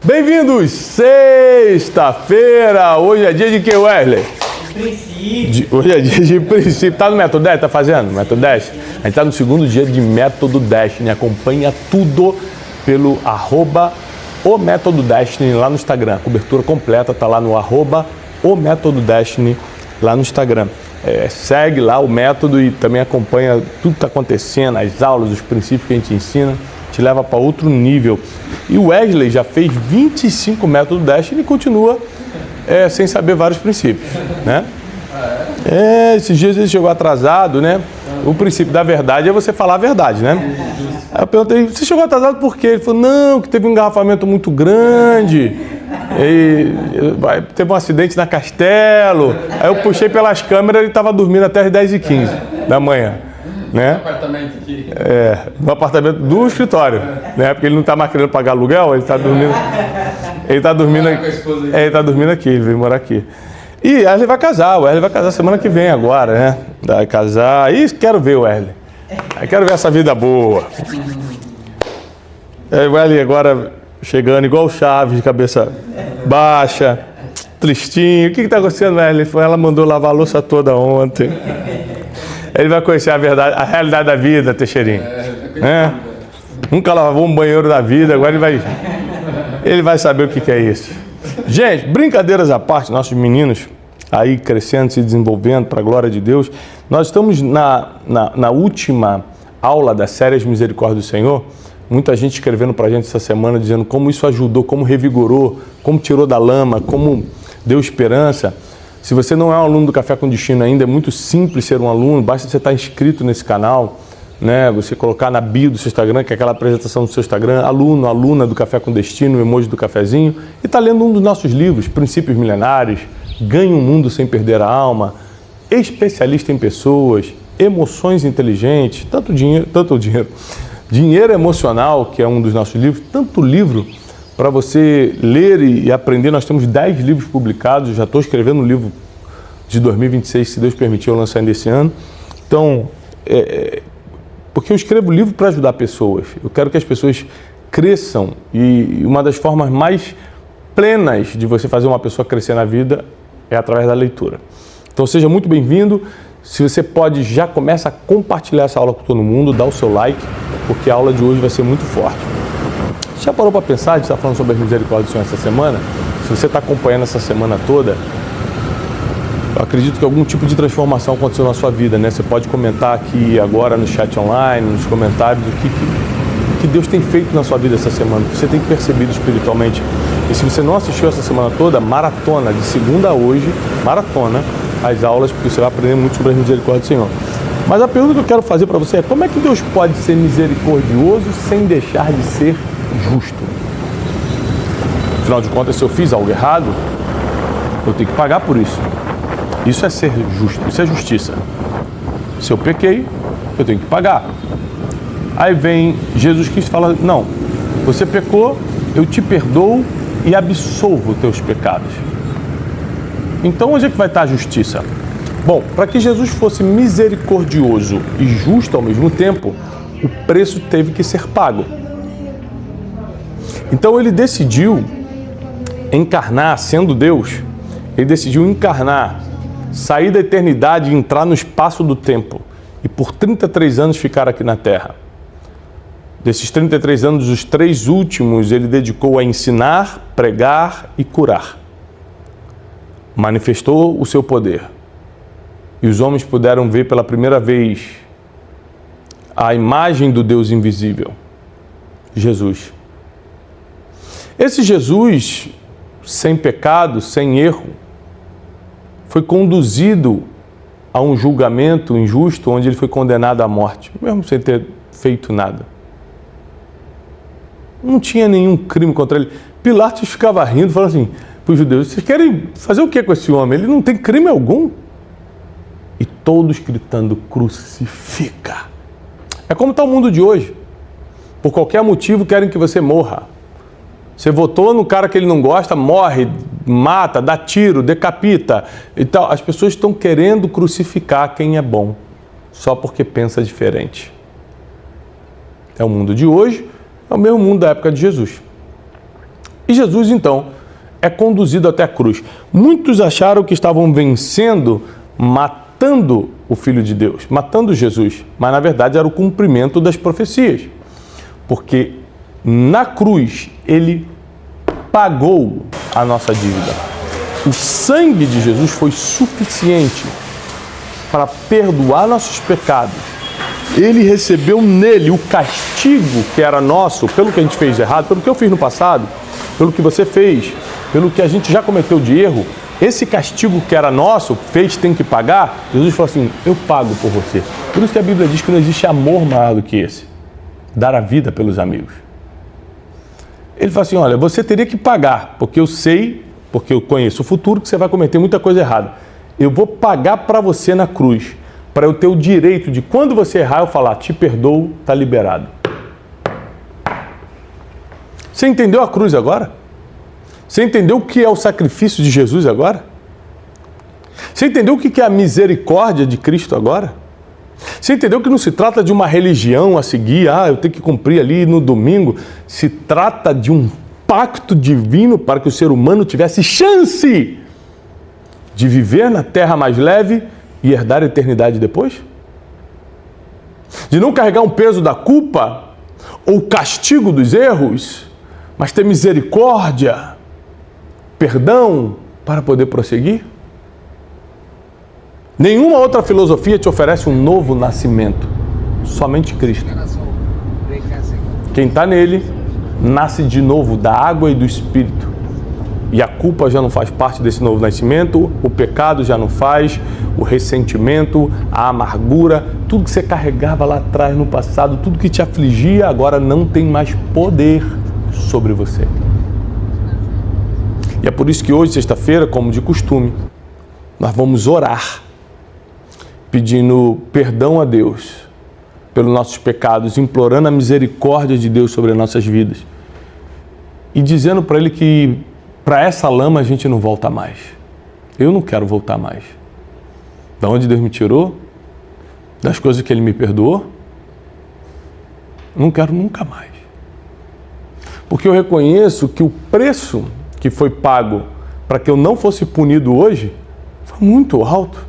Bem-vindos! Sexta-feira! Hoje é dia de quê, Wesley? Princípio. Hoje é dia de princípio. Tá no Método Destiny? Tá fazendo? Método Destiny? A gente tá no segundo dia de Método Destiny. Acompanha tudo pelo @o Método Destiny lá no Instagram. A cobertura completa tá lá no @o Método Destiny lá no Instagram. Segue lá o método e também acompanha tudo que está acontecendo, as aulas, os princípios que a gente ensina, te leva para outro nível. E o Wesley já fez 25 métodos Destiny e continua sem saber vários princípios, né? Esses dias ele chegou atrasado, né? O princípio da verdade é você falar a verdade, né? Aí eu perguntei, você chegou atrasado por quê? Ele falou, não, que teve um engarrafamento muito grande, teve um acidente na Castelo. Aí eu puxei pelas câmeras e ele estava dormindo até as 10h15 da manhã, né? Apartamento aqui. No apartamento do escritório, né? Porque ele não está mais querendo pagar aluguel, ele está dormindo. Ele está dormindo aqui. Ele está dormindo aqui, ele veio morar aqui. E o Wesley vai casar semana que vem agora, né? Vai casar. Ih, quero ver o Wesley. Quero ver essa vida boa. O Wesley agora chegando igual o Chaves, de cabeça baixa, tristinho. O que está acontecendo, Wesley? Ela mandou lavar a louça toda ontem. Ele vai conhecer a verdade, a realidade da vida, Teixeirinho. Nunca lavou um banheiro da vida, agora ele vai saber o que é isso. Gente, brincadeiras à parte, nossos meninos aí crescendo, se desenvolvendo para a glória de Deus. Nós estamos na última aula da série As Misericórdias do Senhor. Muita gente escrevendo para a gente essa semana, dizendo como isso ajudou, como revigorou, como tirou da lama, como deu esperança. Se você não é um aluno do Café com Destino ainda, é muito simples ser um aluno, basta você estar inscrito nesse canal, né? Você colocar na bio do seu Instagram, que é aquela apresentação do seu Instagram, aluno, aluna do Café com Destino, o emoji do cafezinho, e está lendo um dos nossos livros, Princípios Milenares, Ganhe um Mundo Sem Perder a Alma, Especialista em Pessoas, Emoções Inteligentes, Dinheiro Emocional, que é um dos nossos livros, tanto livro para você ler e aprender. Nós temos 10 livros publicados, eu já estou escrevendo um livro de 2026, se Deus permitir eu lançar ainda esse ano. Então, porque eu escrevo livro para ajudar pessoas. Eu quero que as pessoas cresçam e uma das formas mais plenas de você fazer uma pessoa crescer na vida é através da leitura. Então seja muito bem-vindo. Se você pode, já começa a compartilhar essa aula com todo mundo, dá o seu like, porque a aula de hoje vai ser muito forte. Já parou para pensar, a gente está falando sobre as misericórdias do Senhor essa semana? Se você está acompanhando essa semana toda, eu acredito que algum tipo de transformação aconteceu na sua vida, né? Você pode comentar aqui agora no chat online, nos comentários, o que Deus tem feito na sua vida essa semana, o que você tem percebido espiritualmente. E se você não assistiu essa semana toda, maratona, de segunda a hoje, maratona as aulas, porque você vai aprender muito sobre as misericórdias do Senhor. Mas a pergunta que eu quero fazer para você é, como é que Deus pode ser misericordioso sem deixar de ser justo? Afinal de contas, se eu fiz algo errado, eu tenho que pagar por isso. Isso é ser justo, isso é justiça. Se eu pequei, eu tenho que pagar. Aí vem Jesus Cristo e fala, não, você pecou, eu te perdoo e absolvo os teus pecados. Então onde é que vai estar a justiça? Bom, para que Jesus fosse misericordioso e justo ao mesmo tempo, o preço teve que ser pago. Então ele decidiu encarnar, sendo Deus, ele decidiu encarnar, sair da eternidade e entrar no espaço do tempo e por 33 anos ficar aqui na Terra. Desses 33 anos, os 3 últimos ele dedicou a ensinar, pregar e curar. Manifestou o seu poder. E os homens puderam ver pela primeira vez a imagem do Deus invisível, Jesus. Esse Jesus, sem pecado, sem erro, foi conduzido a um julgamento injusto, onde ele foi condenado à morte, mesmo sem ter feito nada. Não tinha nenhum crime contra ele. Pilatos ficava rindo, falando assim para os judeus, vocês querem fazer o que com esse homem? Ele não tem crime algum. E todos gritando, crucifica. É como está o mundo de hoje. Por qualquer motivo querem que você morra. Você votou no cara que ele não gosta, morre, mata, dá tiro, decapita e tal. As pessoas estão querendo crucificar quem é bom, só porque pensa diferente. É o mundo de hoje, é o mesmo mundo da época de Jesus. E Jesus, então, é conduzido até a cruz. Muitos acharam que estavam vencendo, matando o Filho de Deus, matando Jesus, mas na verdade era o cumprimento das profecias, porque na cruz ele pagou a nossa dívida. O sangue de Jesus foi suficiente para perdoar nossos pecados. Ele recebeu nele o castigo que era nosso, pelo que a gente fez de errado, pelo que eu fiz no passado, pelo que você fez, pelo que a gente já cometeu de erro. Esse castigo que era nosso, tem que pagar. Jesus falou assim, eu pago por você. Por isso que a Bíblia diz que não existe amor maior do que esse. Dar a vida pelos amigos. Ele falou assim, olha, você teria que pagar, porque eu sei, porque eu conheço o futuro, que você vai cometer muita coisa errada. Eu vou pagar para você na cruz, para eu ter o direito de, quando você errar, eu falar, te perdoo, está liberado. Você entendeu a cruz agora? Você entendeu o que é o sacrifício de Jesus agora? Você entendeu o que é a misericórdia de Cristo agora? Você entendeu que não se trata de uma religião a seguir, eu tenho que cumprir ali no domingo. Se trata de um pacto divino para que o ser humano tivesse chance de viver na terra mais leve e herdar a eternidade depois? De não carregar um peso da culpa ou castigo dos erros, mas ter misericórdia, perdão para poder prosseguir? Nenhuma outra filosofia te oferece um novo nascimento. Somente Cristo. Quem está nele, nasce de novo da água e do Espírito. E a culpa já não faz parte desse novo nascimento, o pecado já não faz, o ressentimento, a amargura, tudo que você carregava lá atrás no passado, tudo que te afligia, agora não tem mais poder sobre você. E é por isso que hoje, sexta-feira, como de costume, nós vamos orar, pedindo perdão a Deus pelos nossos pecados, implorando a misericórdia de Deus sobre as nossas vidas e dizendo para Ele que para essa lama a gente não volta mais. Eu não quero voltar mais. Da onde Deus me tirou, das coisas que Ele me perdoou, não quero nunca mais. Porque eu reconheço que o preço que foi pago para que eu não fosse punido hoje foi muito alto.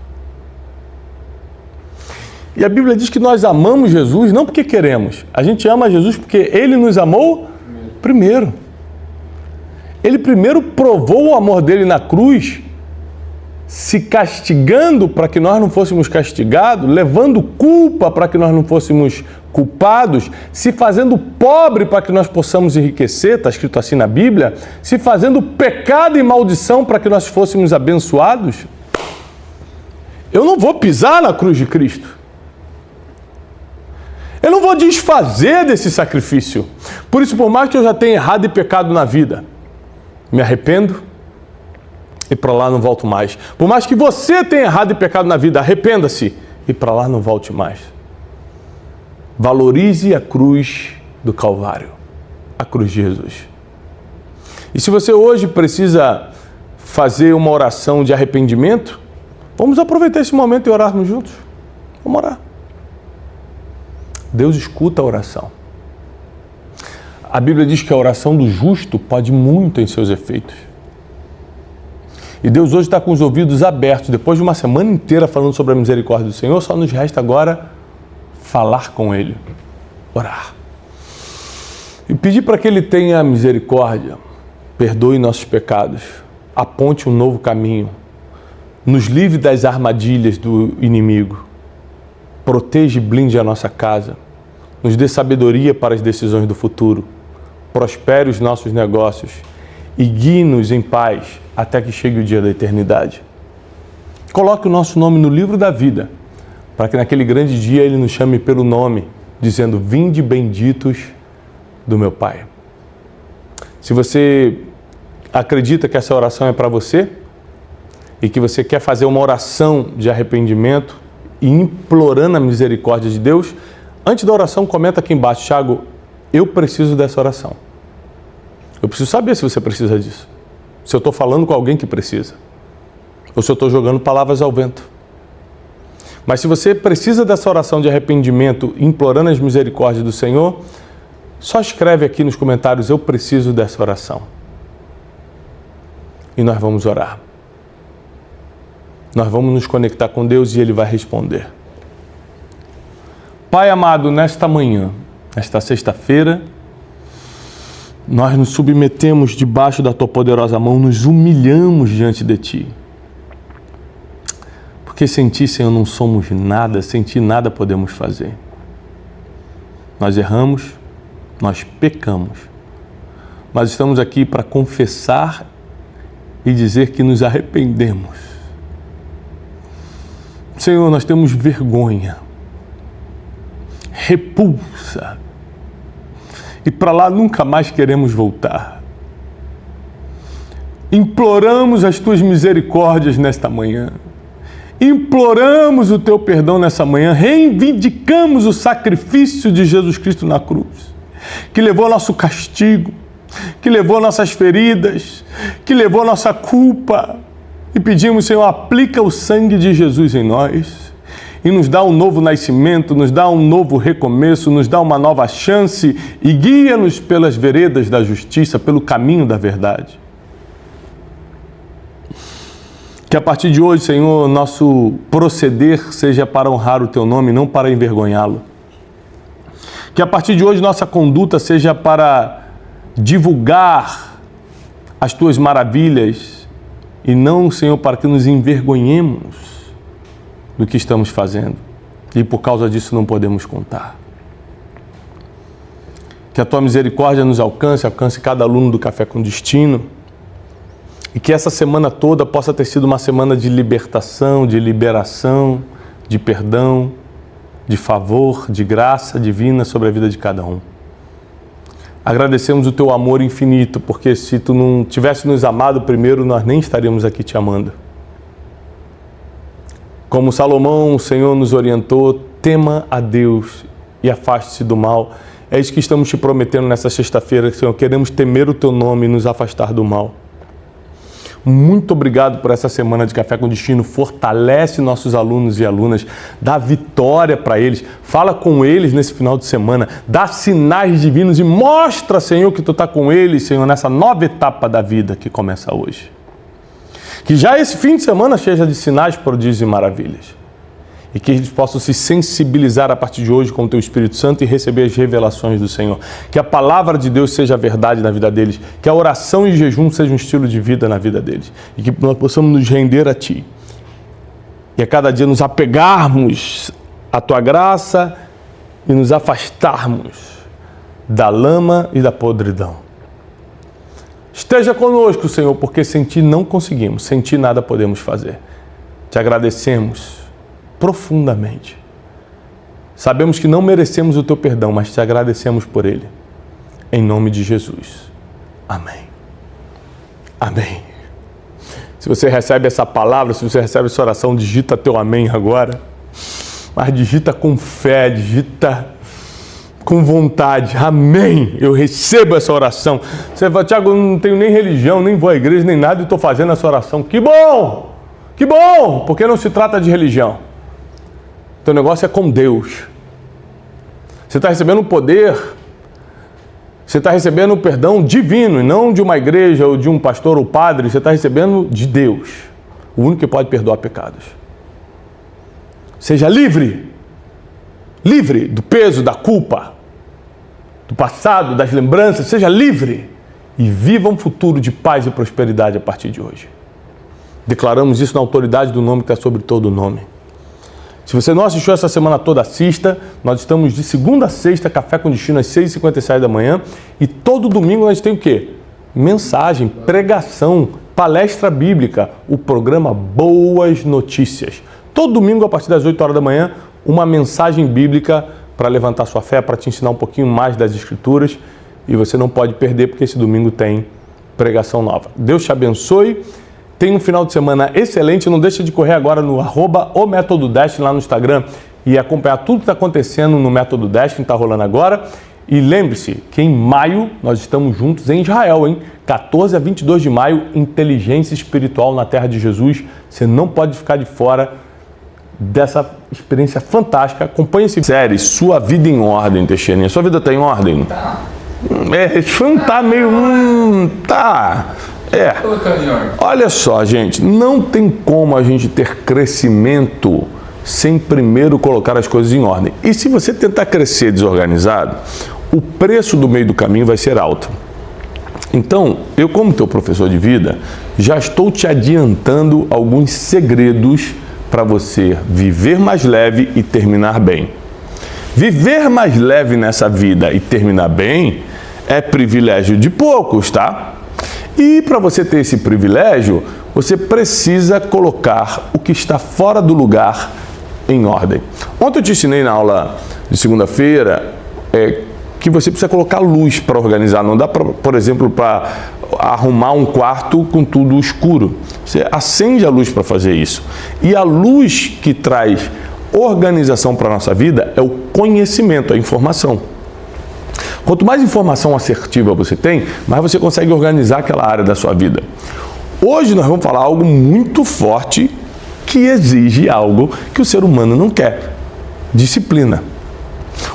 E a Bíblia diz que nós amamos Jesus não porque queremos. A gente ama Jesus porque Ele nos amou primeiro. Ele primeiro provou o amor dele na cruz, se castigando para que nós não fôssemos castigados, levando culpa para que nós não fôssemos culpados, se fazendo pobre para que nós possamos enriquecer, está escrito assim na Bíblia, se fazendo pecado e maldição para que nós fôssemos abençoados. Eu não vou pisar na cruz de Cristo. Eu não vou desfazer desse sacrifício. Por isso, por mais que eu já tenha errado e pecado na vida, me arrependo e para lá não volto mais. Por mais que você tenha errado e pecado na vida, arrependa-se e para lá não volte mais. Valorize a cruz do Calvário, a cruz de Jesus. E se você hoje precisa fazer uma oração de arrependimento, vamos aproveitar esse momento e orarmos juntos. Vamos orar. Deus escuta a oração. A Bíblia diz que a oração do justo pode muito em seus efeitos. E Deus hoje está com os ouvidos abertos. Depois de uma semana inteira falando sobre a misericórdia do Senhor, só nos resta agora falar com Ele, orar. E pedir para que Ele tenha misericórdia, perdoe nossos pecados, aponte um novo caminho, nos livre das armadilhas do inimigo, proteja e blinde a nossa casa, nos dê sabedoria para as decisões do futuro, prospere os nossos negócios e guie-nos em paz até que chegue o dia da eternidade. Coloque o nosso nome no livro da vida, para que naquele grande dia Ele nos chame pelo nome, dizendo, vinde benditos do meu Pai. Se você acredita que essa oração é para você e que você quer fazer uma oração de arrependimento e implorando a misericórdia de Deus, antes da oração comenta aqui embaixo, Thiago, eu preciso dessa oração. Eu preciso saber se você precisa disso. Se eu estou falando com alguém que precisa. Ou se eu estou jogando palavras ao vento. Mas se você precisa dessa oração de arrependimento, implorando as misericórdias do Senhor, só escreve aqui nos comentários, eu preciso dessa oração. e nós vamos orar. Nós vamos nos conectar com Deus e Ele vai responder. Pai amado, nesta manhã, nesta sexta-feira, nós nos submetemos debaixo da Tua poderosa mão, nos humilhamos diante de Ti. Porque sem Ti, Senhor, não somos nada, sem Ti nada podemos fazer. Nós erramos, nós pecamos, mas estamos aqui para confessar e dizer que nos arrependemos. Senhor, nós temos vergonha, repulsa, e para lá nunca mais queremos voltar. Imploramos as Tuas misericórdias nesta manhã. Imploramos o Teu perdão nessa manhã, reivindicamos o sacrifício de Jesus Cristo na cruz, que levou nosso castigo, que levou nossas feridas, que levou nossa culpa, e pedimos, Senhor, aplica o sangue de Jesus em nós, e nos dá um novo nascimento, nos dá um novo recomeço, nos dá uma nova chance, e guia-nos pelas veredas da justiça, pelo caminho da verdade. Que a partir de hoje, Senhor, nosso proceder seja para honrar o Teu nome, não para envergonhá-lo. Que a partir de hoje nossa conduta seja para divulgar as Tuas maravilhas e não, Senhor, para que nos envergonhemos do que estamos fazendo. E por causa disso não podemos contar. Que a Tua misericórdia nos alcance cada aluno do Café com Destino. E que essa semana toda possa ter sido uma semana de libertação, de liberação, de perdão, de favor, de graça divina sobre a vida de cada um. Agradecemos o Teu amor infinito, porque se Tu não tivesse nos amado primeiro, nós nem estaríamos aqui Te amando. Como Salomão, o Senhor nos orientou, tema a Deus e afaste-se do mal. É isso que estamos Te prometendo nessa sexta-feira, Senhor. Queremos temer o Teu nome e nos afastar do mal. Muito obrigado por essa semana de Café com Destino. Fortalece nossos alunos e alunas, dá vitória para eles, fala com eles nesse final de semana, dá sinais divinos e mostra, Senhor, que Tu está com eles, Senhor, nessa nova etapa da vida que começa hoje. Que já esse fim de semana seja de sinais, prodígios e maravilhas. E que eles possam se sensibilizar a partir de hoje com o Teu Espírito Santo e receber as revelações do Senhor. Que a palavra de Deus seja a verdade na vida deles. Que a oração e jejum seja um estilo de vida na vida deles. E que nós possamos nos render a Ti. E a cada dia nos apegarmos à Tua graça e nos afastarmos da lama e da podridão. Esteja conosco, Senhor, porque sem Ti não conseguimos, sem Ti nada podemos fazer. Te agradecemos profundamente. Sabemos que não merecemos o Teu perdão, mas Te agradecemos por ele. Em nome de Jesus. Amém. Amém. Se você recebe essa palavra, se você recebe essa oração, digita teu amém agora. Mas digita com fé, digita com vontade. Amém. Eu recebo essa oração. Você fala, Tiago, eu não tenho nem religião, nem vou à igreja, nem nada, e estou fazendo essa oração. Que bom! Que bom! Porque não se trata de religião. Teu negócio é com Deus. Você está recebendo o poder, você está recebendo o perdão divino, e não de uma igreja, ou de um pastor ou padre, você está recebendo de Deus, o único que pode perdoar pecados. Seja livre, livre do peso, da culpa, do passado, das lembranças, seja livre e viva um futuro de paz e prosperidade a partir de hoje. Declaramos isso na autoridade do nome que está sobre todo o nome. Se você não assistiu essa semana toda, assista. Nós estamos de segunda a sexta, Café com Destino, às 6h57 da manhã. E todo domingo nós temos o quê? Mensagem, pregação, palestra bíblica, o programa Boas Notícias. Todo domingo, a partir das 8 horas da manhã, uma mensagem bíblica para levantar sua fé, para te ensinar um pouquinho mais das Escrituras. E você não pode perder, porque esse domingo tem pregação nova. Deus te abençoe. Tenha um final de semana excelente. Não deixe de correr agora no @OMétodoDestiny lá no Instagram e acompanhar tudo que está acontecendo no Método Destiny, que está rolando agora. E lembre-se que em maio nós estamos juntos em Israel, hein? 14 a 22 de maio, Inteligência Espiritual na Terra de Jesus. Você não pode ficar de fora dessa experiência fantástica. Acompanhe essa série, Sua Vida em Ordem, Teixeirinha. Sua vida está em ordem? Tá. Isso não tá meio... tá... Colocando em ordem. Olha só, gente, não tem como a gente ter crescimento sem primeiro colocar as coisas em ordem. E se você tentar crescer desorganizado, o preço do meio do caminho vai ser alto. Então, eu como teu professor de vida, já estou te adiantando alguns segredos para você viver mais leve e terminar bem. Viver mais leve nessa vida e terminar bem é privilégio de poucos, tá? E para você ter esse privilégio, você precisa colocar o que está fora do lugar em ordem. Ontem eu te ensinei na aula de segunda-feira que você precisa colocar luz para organizar. Não dá, por exemplo, para arrumar um quarto com tudo escuro. Você acende a luz para fazer isso. E a luz que traz organização para a nossa vida é o conhecimento, a informação. Quanto mais informação assertiva você tem, mais você consegue organizar aquela área da sua vida. Hoje nós vamos falar algo muito forte que exige algo que o ser humano não quer: disciplina.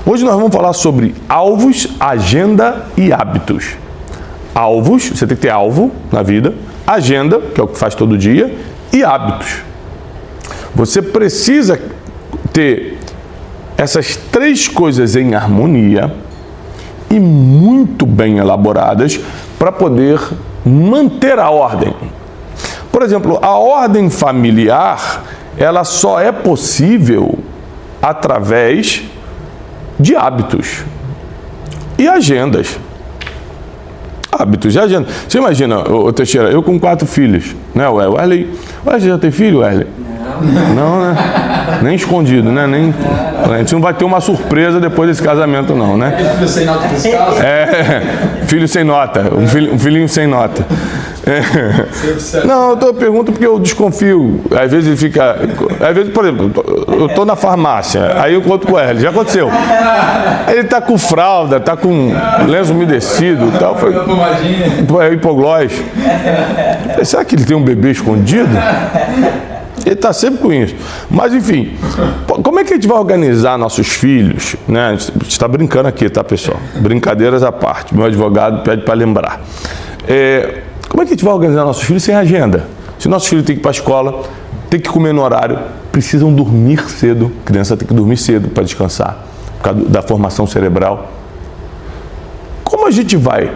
Hoje nós vamos falar sobre alvos, agenda e hábitos. Alvos, você tem que ter alvo na vida, agenda, que é o que faz todo dia, e hábitos. Você precisa ter essas três coisas em harmonia e muito bem elaboradas para poder manter a ordem. Por exemplo, a ordem familiar, ela só é possível através de hábitos e agendas. Hábitos e agendas. Você imagina, Teixeira, eu com 4 filhos, né? O Wesley já tem filho, Wesley? Não, né? Nem escondido, né? Nem... A gente não vai ter uma surpresa depois desse casamento, não, né? Filho sem nota fiscal? Filho sem nota, um filhinho sem nota. Não, eu pergunto porque eu desconfio. Às vezes ele fica... Às vezes, por exemplo, eu estou na farmácia, aí eu conto com ele, já aconteceu. Ele está com fralda, está com lenço umedecido e tal. Hipoglós. Será que ele tem um bebê escondido? Ele está sempre com isso. Mas, enfim, como é que a gente vai organizar nossos filhos? Né? A gente está brincando aqui, tá, pessoal? Brincadeiras à parte. Meu advogado pede para lembrar. Como é que a gente vai organizar nossos filhos sem agenda? Se nossos filhos têm que ir para a escola, têm que comer no horário, precisam dormir cedo. A criança tem que dormir cedo para descansar, por causa da formação cerebral. Como a gente vai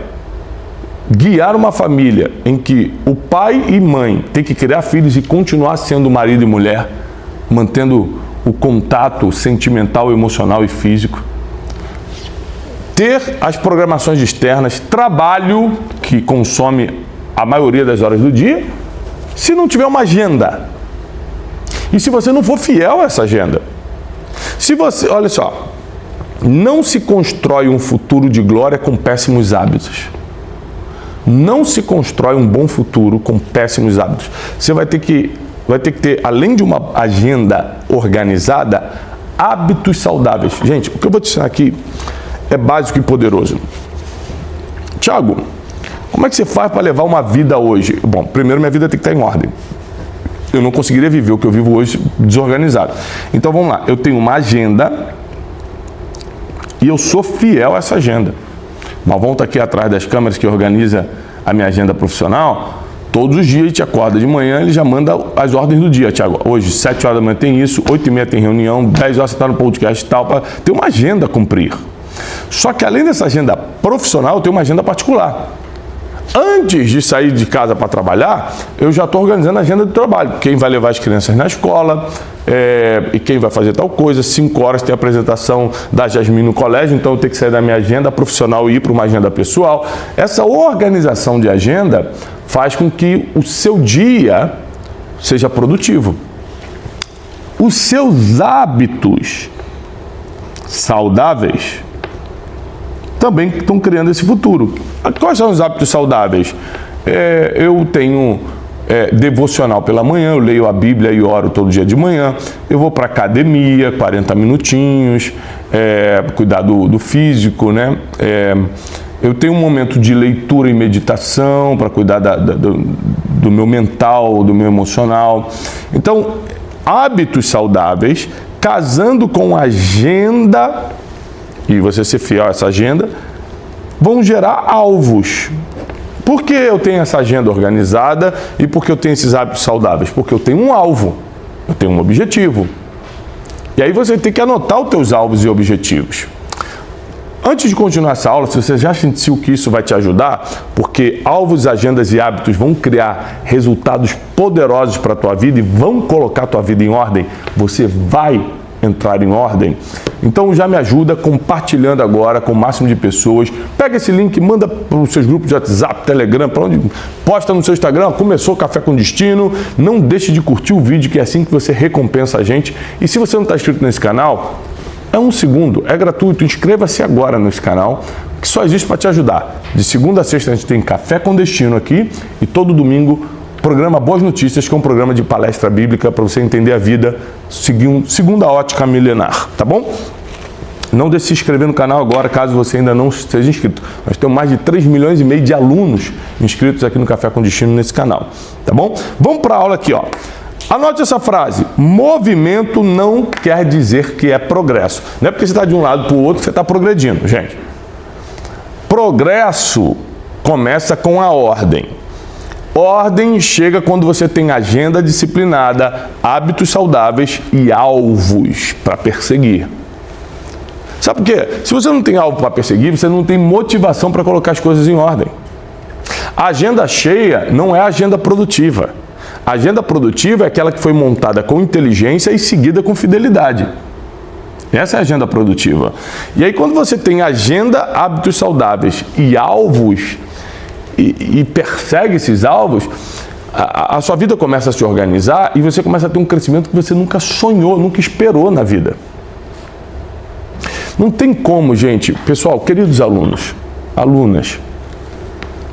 guiar uma família em que o pai e mãe têm que criar filhos e continuar sendo marido e mulher, mantendo o contato sentimental, emocional e físico, ter as programações externas, trabalho que consome a maioria das horas do dia, se não tiver uma agenda? E se você não for fiel a essa agenda? Se você, olha só, não se constrói um futuro de glória com péssimos hábitos. Não se constrói um bom futuro com péssimos hábitos. Você vai ter que ter, além de uma agenda organizada, hábitos saudáveis. Gente, o que eu vou te ensinar aqui é básico e poderoso. Tiago, como é que você faz para levar uma vida hoje? Bom, primeiro minha vida tem que estar em ordem. Eu não conseguiria viver o que eu vivo hoje desorganizado. Então vamos lá, eu tenho uma agenda e eu sou fiel a essa agenda. Uma volta aqui atrás das câmeras que organiza a minha agenda profissional, todos os dias a gente acorda de manhã, ele já manda as ordens do dia. Tiago, hoje 7 horas da manhã tem isso, 8h30 tem reunião, 10 horas você está no podcast e tal, para ter uma agenda a cumprir. Só que além dessa agenda profissional, eu tenho uma agenda particular. Antes de sair de casa para trabalhar, eu já estou organizando a agenda do trabalho. Quem vai levar as crianças na escola, e quem vai fazer tal coisa. 5 horas tem a apresentação da Jasmine no colégio, então eu tenho que sair da minha agenda profissional e ir para uma agenda pessoal. Essa organização de agenda faz com que o seu dia seja produtivo. Os seus hábitos saudáveis também estão criando esse futuro. Quais são os hábitos saudáveis? Eu tenho devocional pela manhã, eu leio a Bíblia e oro todo dia de manhã. Eu vou para academia, 40 minutinhos, cuidar do físico, né? Eu tenho um momento de leitura e meditação para cuidar do meu mental, do meu emocional. Então, hábitos saudáveis, casando com agenda, e você ser fiel a essa agenda, vão gerar alvos. Por que eu tenho essa agenda organizada e por que eu tenho esses hábitos saudáveis? Porque eu tenho um alvo, eu tenho um objetivo. E aí você tem que anotar os teus alvos e objetivos. Antes de continuar essa aula, se você já sentiu que isso vai te ajudar, porque alvos, agendas e hábitos vão criar resultados poderosos para a tua vida e vão colocar a tua vida em ordem, você vai entrar em ordem. Então já me ajuda compartilhando agora com o máximo de pessoas. Pega esse link, manda para os seus grupos de WhatsApp, Telegram, para onde, posta no seu Instagram, começou Café com Destino. Não deixe de curtir o vídeo, que é assim que você recompensa a gente. E se você não está inscrito nesse canal, é 1 segundo, é gratuito. Inscreva-se agora nesse canal, que só existe para te ajudar. De segunda a sexta a gente tem Café com Destino aqui e todo domingo programa Boas Notícias, que é um programa de palestra bíblica para você entender a vida segundo a ótica milenar, tá bom? Não deixe de se inscrever no canal agora, caso você ainda não seja inscrito. Nós temos mais de 3,5 milhões de alunos inscritos aqui no Café com Destino nesse canal, tá bom? Vamos para a aula aqui, ó. Anote essa frase: movimento não quer dizer que é progresso. Não é porque você está de um lado para o outro que você está progredindo, gente. Progresso começa com a ordem. Ordem chega quando você tem agenda disciplinada, hábitos saudáveis e alvos para perseguir. Sabe por quê? Se você não tem alvo para perseguir, você não tem motivação para colocar as coisas em ordem. A agenda cheia não é agenda produtiva. A agenda produtiva é aquela que foi montada com inteligência e seguida com fidelidade. Essa é a agenda produtiva. E aí, quando você tem agenda, hábitos saudáveis e alvos, e persegue esses alvos, a sua vida começa a se organizar e você começa a ter um crescimento que você nunca sonhou, nunca esperou na vida. Não tem como, gente, pessoal, queridos alunos, alunas,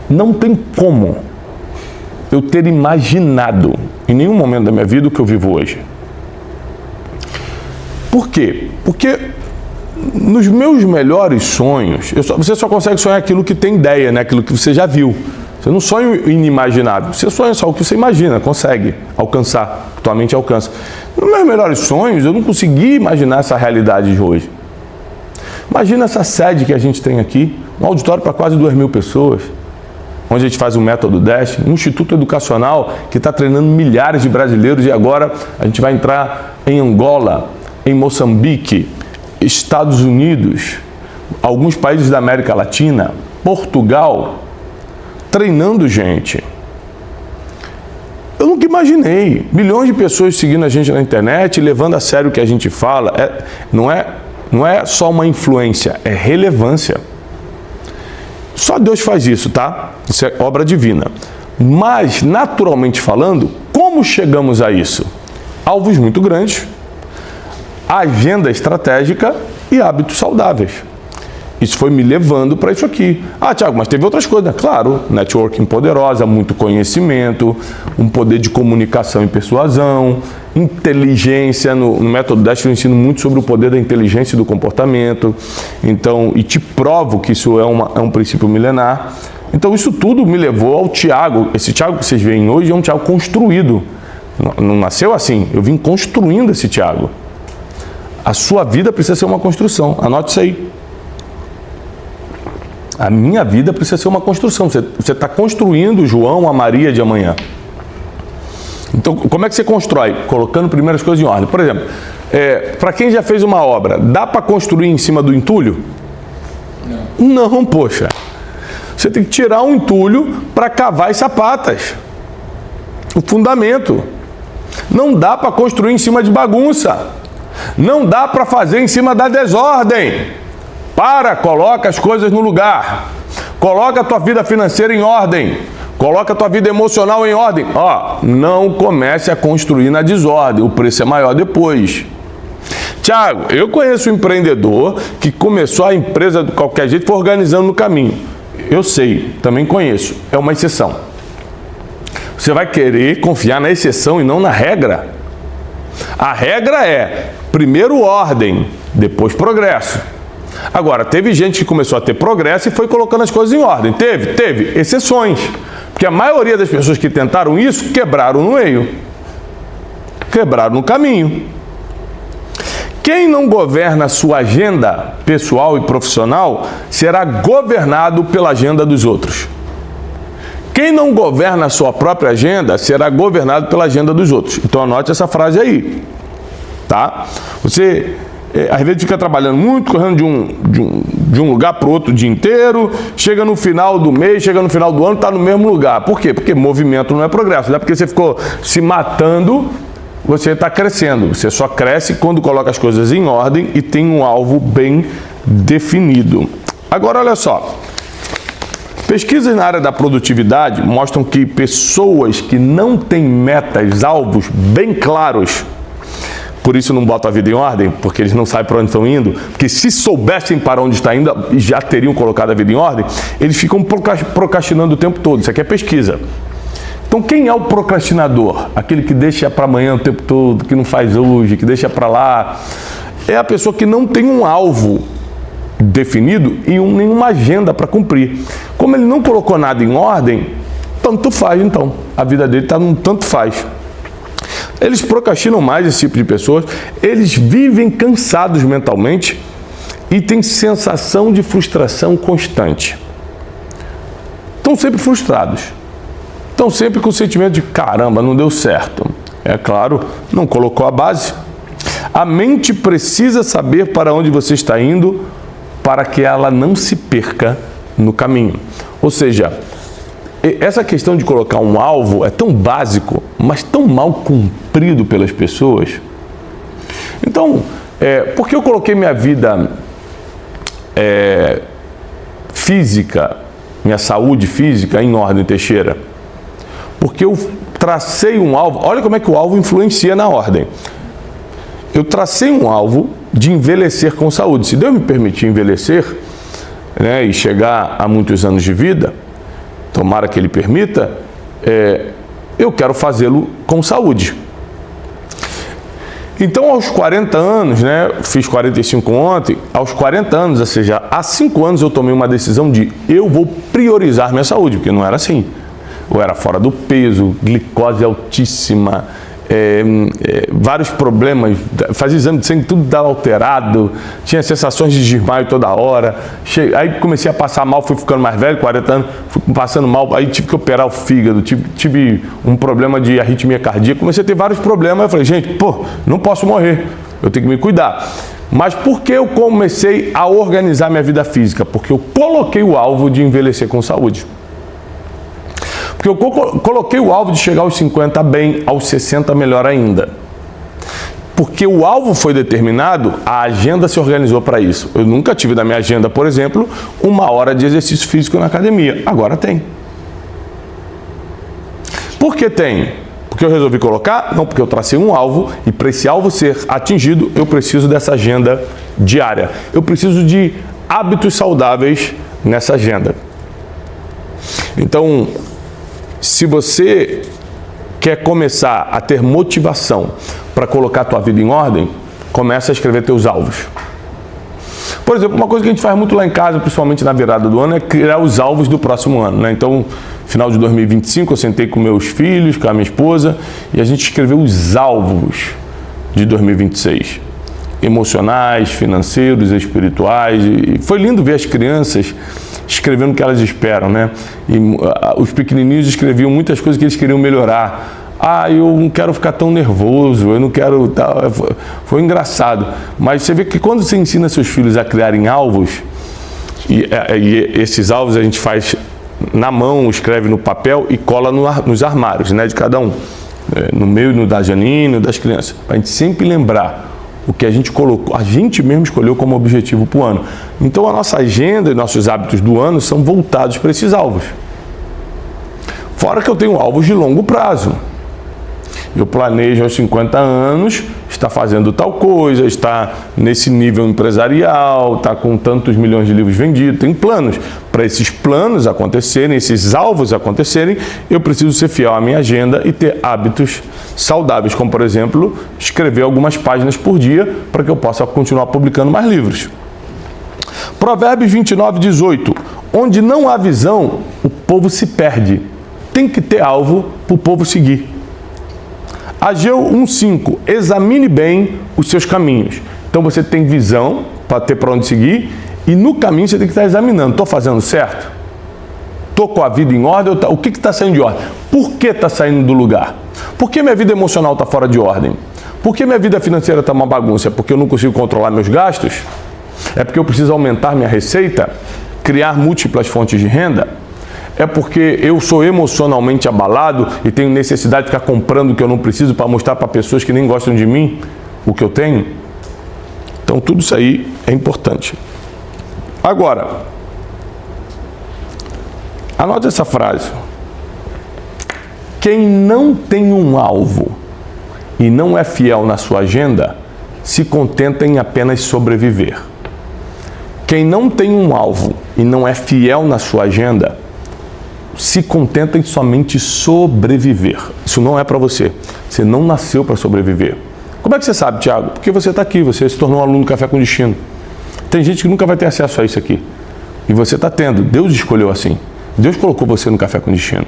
não tem como eu ter imaginado em nenhum momento da minha vida o que eu vivo hoje. Por quê? Porque nos meus melhores sonhos, você só consegue sonhar aquilo que tem ideia, né? Aquilo que você já viu. Você não sonha o inimaginável, você sonha só o que você imagina, consegue alcançar, tua mente alcança. Nos meus melhores sonhos, eu não consegui imaginar essa realidade de hoje. Imagina essa sede que a gente tem aqui, um auditório para quase 2.000 pessoas, onde a gente faz o Método Dash, um instituto educacional que está treinando milhares de brasileiros, e agora a gente vai entrar em Angola, em Moçambique, Estados Unidos, alguns países da América Latina, Portugal, treinando gente. Eu nunca imaginei. Milhões de pessoas seguindo a gente na internet, levando a sério o que a gente fala. Não é só uma influência, é relevância. Só Deus faz isso, tá? Isso é obra divina. Mas, naturalmente falando, como chegamos a isso? Alvos muito grandes, agenda estratégica e hábitos saudáveis. Isso foi me levando para isso aqui. Ah, Thiago, mas teve outras coisas, né? Claro, networking poderosa, muito conhecimento, um poder de comunicação e persuasão, inteligência. No Método Dash eu ensino muito sobre o poder da inteligência e do comportamento. Então, e te provo que isso é um princípio milenar. Então, isso tudo me levou ao Thiago. Esse Thiago que vocês veem hoje é um Thiago construído. Não nasceu assim, eu vim construindo esse Thiago. A sua vida precisa ser uma construção. Anote isso aí. A minha vida precisa ser uma construção. Você está construindo o João, a Maria de amanhã. Então, como é que você constrói? Colocando primeiro as coisas em ordem. Por exemplo, para quem já fez uma obra, dá para construir em cima do entulho? Não, poxa. Você tem que tirar um entulho para cavar as sapatas. O fundamento. Não dá para construir em cima de bagunça. Não dá para fazer em cima da desordem. Coloca as coisas no lugar. Coloca a tua vida financeira em ordem. Coloca a tua vida emocional em ordem. Não comece a construir na desordem. O preço é maior depois. Tiago, eu conheço um empreendedor que começou a empresa de qualquer jeito e foi organizando no caminho. Eu sei, também conheço. É uma exceção. Você vai querer confiar na exceção e não na regra. A regra é, primeiro ordem, depois progresso. Agora, teve gente que começou a ter progresso e foi colocando as coisas em ordem. Teve exceções. Porque a maioria das pessoas que tentaram isso, quebraram no meio. Quebraram no caminho. Quem não governa a sua agenda pessoal e profissional será governado pela agenda dos outros. Quem não governa a sua própria agenda será governado pela agenda dos outros. Então anote essa frase aí, tá? Você às vezes fica trabalhando muito, correndo de um lugar para o outro o dia inteiro, chega no final do mês, chega no final do ano, está no mesmo lugar. Por quê? Porque movimento não é progresso. Não é porque você ficou se matando, você está crescendo. Você só cresce quando coloca as coisas em ordem e tem um alvo bem definido. Agora, olha só. Pesquisas na área da produtividade mostram que pessoas que não têm metas, alvos bem claros, por isso não botam a vida em ordem, porque eles não sabem para onde estão indo, porque se soubessem para onde está indo, já teriam colocado a vida em ordem, eles ficam procrastinando o tempo todo. Isso aqui é pesquisa. Então, quem é o procrastinador? Aquele que deixa para amanhã o tempo todo, que não faz hoje, que deixa para lá. É a pessoa que não tem um alvo definido e nenhuma agenda para cumprir. Como ele não colocou nada em ordem, tanto faz então. A vida dele está num tanto faz. Eles procrastinam mais, esse tipo de pessoas. Eles vivem cansados mentalmente e têm sensação de frustração constante. Estão sempre frustrados. Estão sempre com o sentimento de caramba, não deu certo. É claro, não colocou a base. A mente precisa saber para onde você está indo para que ela não se perca no caminho. Ou seja, essa questão de colocar um alvo é tão básico, mas tão mal cumprido pelas pessoas. Então, por que eu coloquei minha vida física, minha saúde física em ordem, Teixeira? Porque eu tracei um alvo. Olha como é que o alvo influencia na ordem. Eu tracei um alvo de envelhecer com saúde. Se Deus me permitir envelhecer, né, e chegar a muitos anos de vida, tomara que Ele permita, eu quero fazê-lo com saúde. Então, aos 40 anos, né, fiz 45 ontem, aos 40 anos, ou seja, há 5 anos eu tomei uma decisão de eu vou priorizar minha saúde, porque não era assim. Eu era fora do peso, glicose altíssima, vários problemas, fazia exame de sangue, tudo dava alterado, tinha sensações de desmaio toda hora, aí comecei a passar mal, fui ficando mais velho, 40 anos, fui passando mal, aí tive que operar o fígado, tive um problema de arritmia cardíaca, comecei a ter vários problemas, eu falei, gente, não posso morrer, eu tenho que me cuidar. Mas por que eu comecei a organizar minha vida física? Porque eu coloquei o alvo de envelhecer com saúde. Porque eu coloquei o alvo de chegar aos 50 bem, aos 60 melhor ainda. Porque o alvo foi determinado, a agenda se organizou para isso. Eu nunca tive na minha agenda, por exemplo, 1 hora de exercício físico na academia. Agora tem. Por que tem? Porque eu resolvi colocar? Não, porque eu tracei um alvo e para esse alvo ser atingido, eu preciso dessa agenda diária. Eu preciso de hábitos saudáveis nessa agenda. Então, se você quer começar a ter motivação para colocar a tua vida em ordem, começa a escrever teus alvos. Por exemplo, uma coisa que a gente faz muito lá em casa, principalmente na virada do ano, é criar os alvos do próximo ano, né? Então, final de 2025, eu sentei com meus filhos, com a minha esposa, e a gente escreveu os alvos de 2026. Emocionais, financeiros, espirituais. E foi lindo ver as crianças escrevendo o que elas esperam, né? E os pequenininhos escreviam muitas coisas que eles queriam melhorar. Eu não quero ficar tão nervoso, eu não quero... Foi engraçado. Mas você vê que quando você ensina seus filhos a criarem alvos, e esses alvos a gente faz na mão, escreve no papel e cola nos armários, né, de cada um. No meu, no da Janine, no das crianças. Para a gente sempre lembrar o que a gente colocou, a gente mesmo escolheu como objetivo para o ano. Então a nossa agenda e nossos hábitos do ano são voltados para esses alvos. Fora que eu tenho alvos de longo prazo. Eu planejo aos 50 anos, está fazendo tal coisa, está nesse nível empresarial, está com tantos milhões de livros vendidos, tem planos. Para esses planos acontecerem, esses alvos acontecerem, eu preciso ser fiel à minha agenda e ter hábitos saudáveis, como por exemplo, escrever algumas páginas por dia para que eu possa continuar publicando mais livros. Provérbios 29, 18. Onde não há visão, o povo se perde. Tem que ter alvo para o povo seguir. Ageu 1,5. Examine bem os seus caminhos. Então você tem visão para ter para onde seguir e no caminho você tem que estar examinando. Estou fazendo certo? estou com a vida em ordem? O que está saindo de ordem? Por que está saindo do lugar? Por que minha vida emocional está fora de ordem? Por que minha vida financeira está uma bagunça? É porque eu não consigo controlar meus gastos? É porque eu preciso aumentar minha receita? Criar múltiplas fontes de renda? É porque eu sou emocionalmente abalado e tenho necessidade de ficar comprando o que eu não preciso para mostrar para pessoas que nem gostam de mim o que eu tenho? Então, tudo isso aí é importante. Agora, anote essa frase. Quem não tem um alvo e não é fiel na sua agenda, se contenta em apenas sobreviver. Quem não tem um alvo e não é fiel na sua agenda, se contenta em somente sobreviver. Isso não é para você. Você não nasceu para sobreviver. Como é que você sabe, Thiago? Porque você está aqui, você se tornou um aluno do Café com Destino. Tem gente que nunca vai ter acesso a isso aqui. E você está tendo. Deus escolheu assim. Deus colocou você no Café com Destino.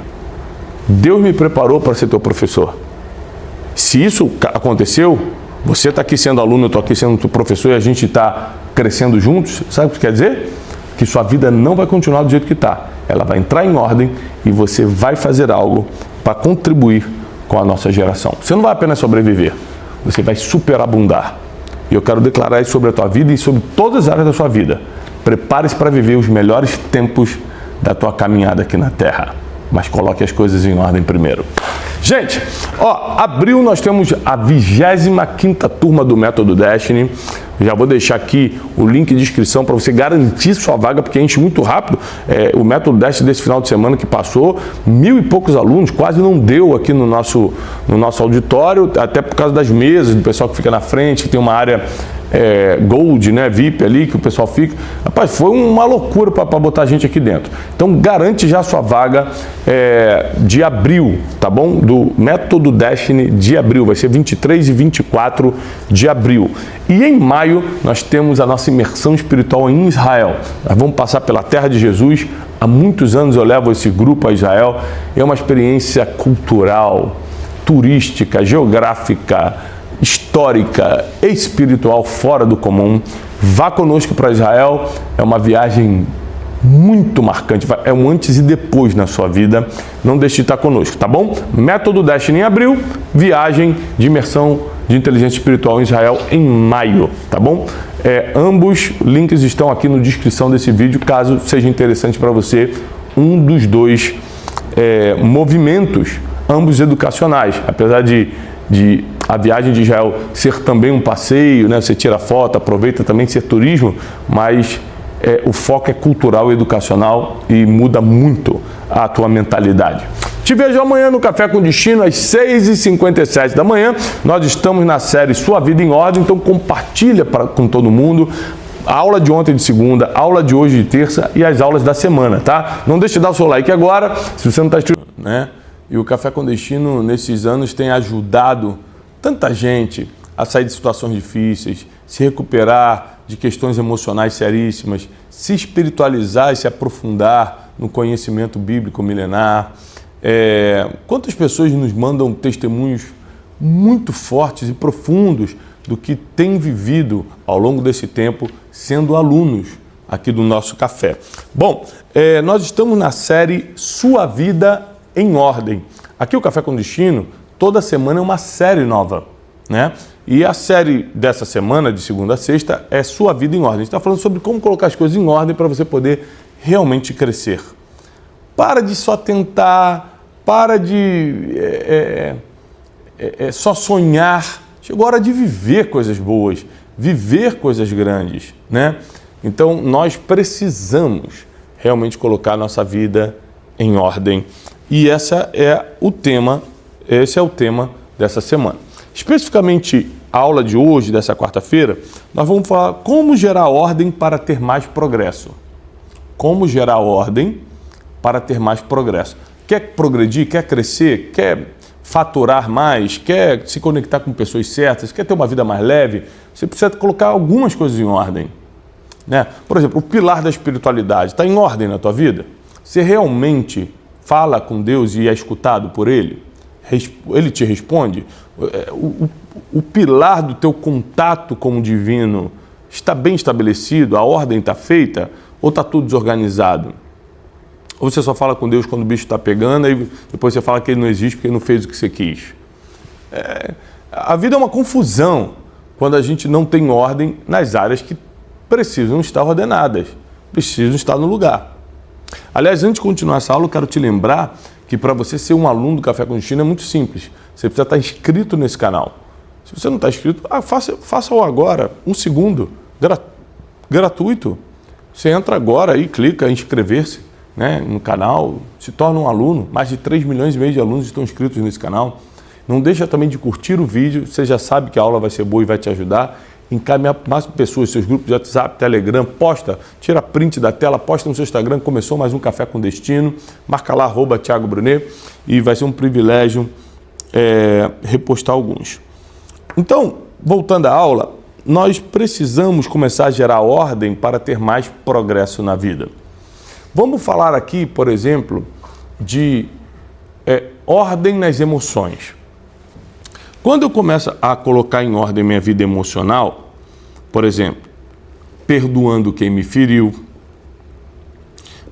Deus me preparou para ser teu professor. Se isso aconteceu, você está aqui sendo aluno, eu estou aqui sendo teu professor e a gente está crescendo juntos, sabe o que quer dizer? Que sua vida não vai continuar do jeito que está. Ela vai entrar em ordem e você vai fazer algo para contribuir com a nossa geração. Você não vai apenas sobreviver, você vai superabundar. E eu quero declarar isso sobre a tua vida e sobre todas as áreas da sua vida. Prepare-se para viver os melhores tempos da tua caminhada aqui na Terra. Mas coloque as coisas em ordem primeiro. Gente, abril nós temos a 25ª turma do Método Destiny. Já vou deixar aqui o link de inscrição para você garantir sua vaga, porque enche muito rápido. O Método Destiny desse final de semana que passou, 1000 e poucos alunos, quase não deu aqui no nosso auditório, até por causa das mesas, do pessoal que fica na frente, que tem uma área Gold, né, VIP ali, que o pessoal fica. Rapaz, foi uma loucura para botar a gente aqui dentro. Então, garante já a sua vaga de abril, tá bom? Do Método Destiny de abril. Vai ser 23 e 24 de abril. E em maio, nós temos a nossa imersão espiritual em Israel. Nós vamos passar pela Terra de Jesus. Há muitos anos eu levo esse grupo a Israel. É uma experiência cultural, turística, geográfica, histórica e espiritual fora do comum. Vá conosco para Israel, é uma viagem muito marcante, é um antes e depois na sua vida. Não deixe de estar conosco, tá bom? Método Destiny em abril, viagem de imersão de inteligência espiritual em Israel em maio, tá bom? Ambos links estão aqui na descrição desse vídeo, caso seja interessante para você um dos dois movimentos, ambos educacionais, apesar de a viagem de Israel ser também um passeio, né? Você tira foto, aproveita também ser turismo, mas o foco é cultural e educacional e muda muito a tua mentalidade. Te vejo amanhã no Café com Destino, às 6h57 da manhã. Nós estamos na série Sua Vida em Ordem, então compartilha com todo mundo. A aula de ontem de segunda, aula de hoje de terça e as aulas da semana, tá? Não deixe de dar o seu like agora, se você não está inscrito, né? E o Café com Destino, nesses anos, tem ajudado tanta gente a sair de situações difíceis, se recuperar de questões emocionais seríssimas, se espiritualizar e se aprofundar no conhecimento bíblico milenar. Quantas pessoas nos mandam testemunhos muito fortes e profundos do que têm vivido ao longo desse tempo sendo alunos aqui do nosso café. Bom, nós estamos na série Sua Vida em Ordem. Aqui o Café com Destino, toda semana é uma série nova, né? E a série dessa semana, de segunda a sexta, é Sua Vida em Ordem. A gente está falando sobre como colocar as coisas em ordem para você poder realmente crescer. Para de só tentar, para de só sonhar. Chegou a hora de viver coisas boas, viver coisas grandes, né? Então, nós precisamos realmente colocar a nossa vida em ordem. E esse é o tema dessa semana. Especificamente, a aula de hoje, dessa quarta-feira, nós vamos falar como gerar ordem para ter mais progresso. Como gerar ordem para ter mais progresso. Quer progredir, quer crescer, quer faturar mais, quer se conectar com pessoas certas, quer ter uma vida mais leve, você precisa colocar algumas coisas em ordem, né? Por exemplo, o pilar da espiritualidade está em ordem na tua vida? Você realmente fala com Deus e é escutado por Ele? Ele te responde? O pilar do teu contato com o divino está bem estabelecido? A ordem está feita? Ou está tudo desorganizado? Ou você só fala com Deus quando o bicho está pegando, aí depois você fala que ele não existe porque ele não fez o que você quis. A vida é uma confusão quando a gente não tem ordem nas áreas que precisam estar ordenadas, precisam estar no lugar. Aliás, antes de continuar essa aula, eu quero te lembrar que para você ser um aluno do Café com Destino é muito simples. Você precisa estar inscrito nesse canal. Se você não está inscrito, faça-o agora, 1 segundo, gratuito. Você entra agora e clica em inscrever-se, né, no canal, se torna um aluno. Mais de 3,5 milhões de alunos estão inscritos nesse canal. Não deixa também de curtir o vídeo, você já sabe que a aula vai ser boa e vai te ajudar. Encaminhar mais pessoas, seus grupos de WhatsApp, Telegram, posta, tira print da tela, posta no seu Instagram, começou mais um Café com Destino, marca lá, @Thiago Brunet, e vai ser um privilégio repostar alguns. Então, voltando à aula, nós precisamos começar a gerar ordem para ter mais progresso na vida. Vamos falar aqui, por exemplo, de ordem nas emoções. Quando eu começo a colocar em ordem minha vida emocional, por exemplo, perdoando quem me feriu,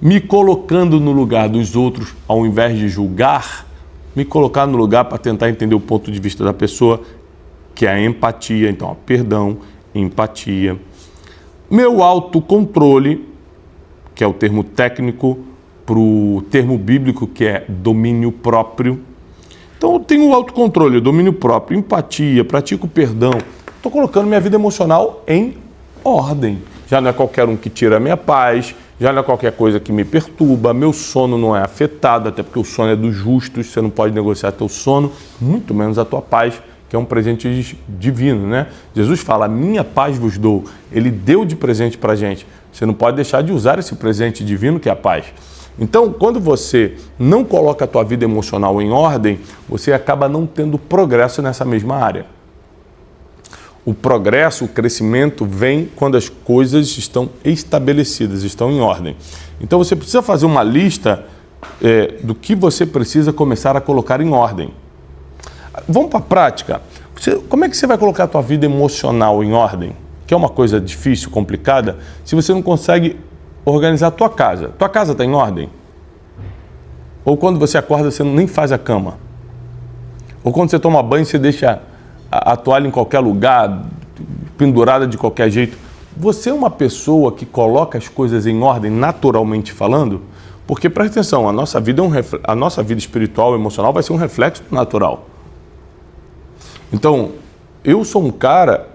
me colocando no lugar dos outros ao invés de julgar, me colocar no lugar para tentar entender o ponto de vista da pessoa, que é a empatia, então, perdão, empatia. Meu autocontrole, que é o termo técnico para o termo bíblico, que é domínio próprio. Então, eu tenho o autocontrole, o domínio próprio, empatia, pratico perdão. Estou colocando minha vida emocional em ordem. Já não é qualquer um que tira a minha paz, já não é qualquer coisa que me perturba, meu sono não é afetado, até porque o sono é dos justos, você não pode negociar teu sono, muito menos a tua paz, que é um presente divino, né? Jesus fala, minha paz vos dou. Ele deu de presente para a gente. Você não pode deixar de usar esse presente divino que é a paz. Então, quando você não coloca a tua vida emocional em ordem, você acaba não tendo progresso nessa mesma área. O progresso, o crescimento vem quando as coisas estão estabelecidas, estão em ordem. Então, você precisa fazer uma lista do que você precisa começar a colocar em ordem. Vamos para a prática. Como é que você vai colocar a tua vida emocional em ordem? Que é uma coisa difícil, complicada, se você não consegue organizar a tua casa. Tua casa está em ordem? Ou quando você acorda, você nem faz a cama? Ou quando você toma banho, você deixa a toalha em qualquer lugar, pendurada de qualquer jeito? Você é uma pessoa que coloca as coisas em ordem, naturalmente falando? Porque, presta atenção, a nossa vida espiritual, emocional, vai ser um reflexo natural. Então, eu sou um cara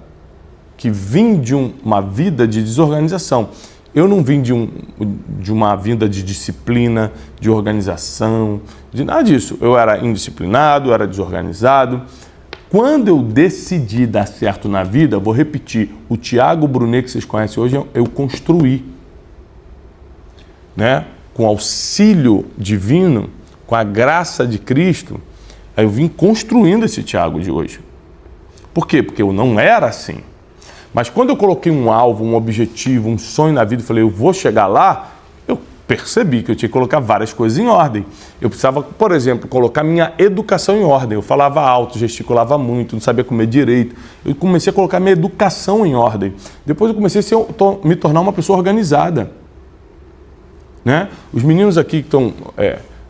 que vim de uma vida de desorganização. Eu não vim de uma vida de disciplina, de organização, de nada disso. Eu era indisciplinado, eu era desorganizado. Quando eu decidi dar certo na vida, vou repetir, o Thiago Brunet que vocês conhecem hoje, eu construí, né? Com auxílio divino, com a graça de Cristo, aí eu vim construindo esse Thiago de hoje. Por quê? Porque eu não era assim. Mas quando eu coloquei um alvo, um objetivo, um sonho na vida e falei, eu vou chegar lá, eu percebi que eu tinha que colocar várias coisas em ordem. Eu precisava, por exemplo, colocar minha educação em ordem. Eu falava alto, gesticulava muito, não sabia comer direito. Eu comecei a colocar minha educação em ordem. Depois eu comecei a me tornar uma pessoa organizada. Né? Os meninos aqui que estão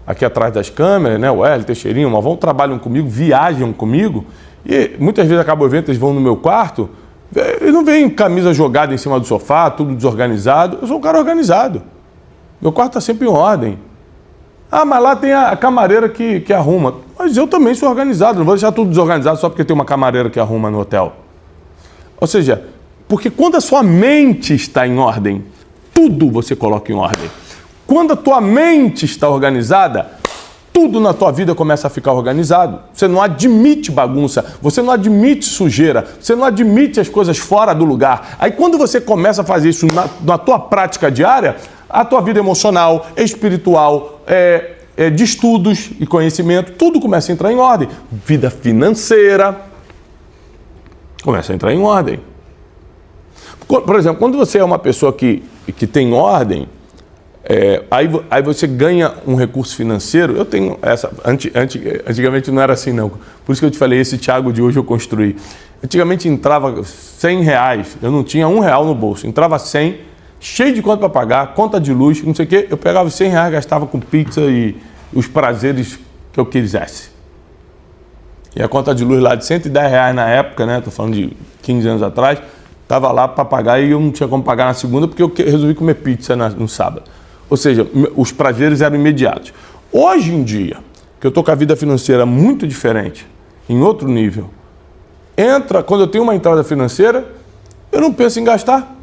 aqui atrás das câmeras, né? O Hélio, Teixeirinho, o Malvão, trabalham comigo, viajam comigo. E muitas vezes acaba o evento, eles vão no meu quarto. Eles não veem camisa jogada em cima do sofá, tudo desorganizado. Eu sou um cara organizado. Meu quarto está sempre em ordem. Ah, mas lá tem a camareira que arruma. Mas eu também sou organizado. Não vou deixar tudo desorganizado só porque tem uma camareira que arruma no hotel. Ou seja, porque quando a sua mente está em ordem, tudo você coloca em ordem. Quando a tua mente está organizada, tudo na tua vida começa a ficar organizado. Você não admite bagunça, você não admite sujeira, você não admite as coisas fora do lugar. Aí quando você começa a fazer isso na tua prática diária, a tua vida emocional, espiritual, de estudos e conhecimento, tudo começa a entrar em ordem. Vida financeira começa a entrar em ordem. Por exemplo, quando você é uma pessoa que tem ordem, aí você ganha um recurso financeiro. Eu tenho essa. Antigamente não era assim, não. Por isso que eu te falei, esse Thiago de hoje eu construí. Antigamente entrava R$100, eu não tinha R$1 no bolso. Entrava 100, cheio de conta para pagar, conta de luz, não sei o quê. Eu pegava os R$100, gastava com pizza e os prazeres que eu quisesse. E a conta de luz lá de R$110 na época, né? Tô falando de 15 anos atrás, tava lá para pagar e eu não tinha como pagar na segunda porque eu resolvi comer pizza no sábado. Ou seja, os prazeres eram imediatos. Hoje em dia, que eu tô com a vida financeira muito diferente, em outro nível, quando eu tenho uma entrada financeira, eu não penso em gastar.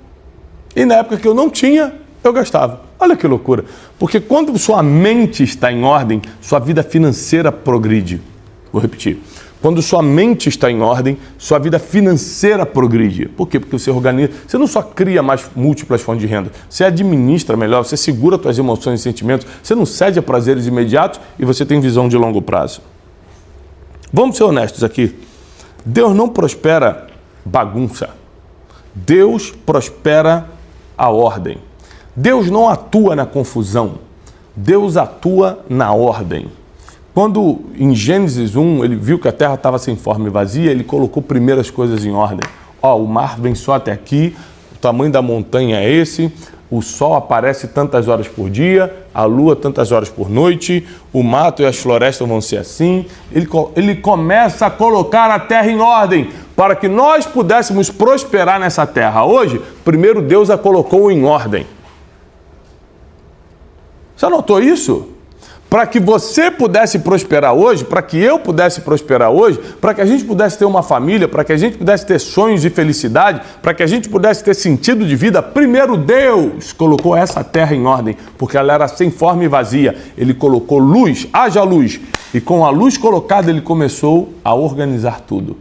E na época que eu não tinha, eu gastava. Olha que loucura. Porque quando sua mente está em ordem, sua vida financeira progride. Vou repetir. Quando sua mente está em ordem, sua vida financeira progride. Por quê? Porque você organiza. Você não só cria mais múltiplas fontes de renda, você administra melhor, você segura suas emoções e sentimentos, você não cede a prazeres imediatos e você tem visão de longo prazo. Vamos ser honestos aqui. Deus não prospera bagunça. Deus prospera a ordem. Deus não atua na confusão. Deus atua na ordem. Quando em Gênesis 1 ele viu que a terra estava sem forma e vazia, ele colocou primeiro as coisas em ordem. O mar vem só até aqui, o tamanho da montanha é esse, o sol aparece tantas horas por dia, a lua tantas horas por noite, o mato e as florestas vão ser assim. Ele começa a colocar a terra em ordem para que nós pudéssemos prosperar nessa terra. Hoje, primeiro Deus a colocou em ordem. Você notou isso? Para que você pudesse prosperar hoje, para que eu pudesse prosperar hoje, para que a gente pudesse ter uma família, para que a gente pudesse ter sonhos de felicidade, para que a gente pudesse ter sentido de vida, primeiro Deus colocou essa terra em ordem, porque ela era sem forma e vazia. Ele colocou luz, haja luz, e com a luz colocada ele começou a organizar tudo.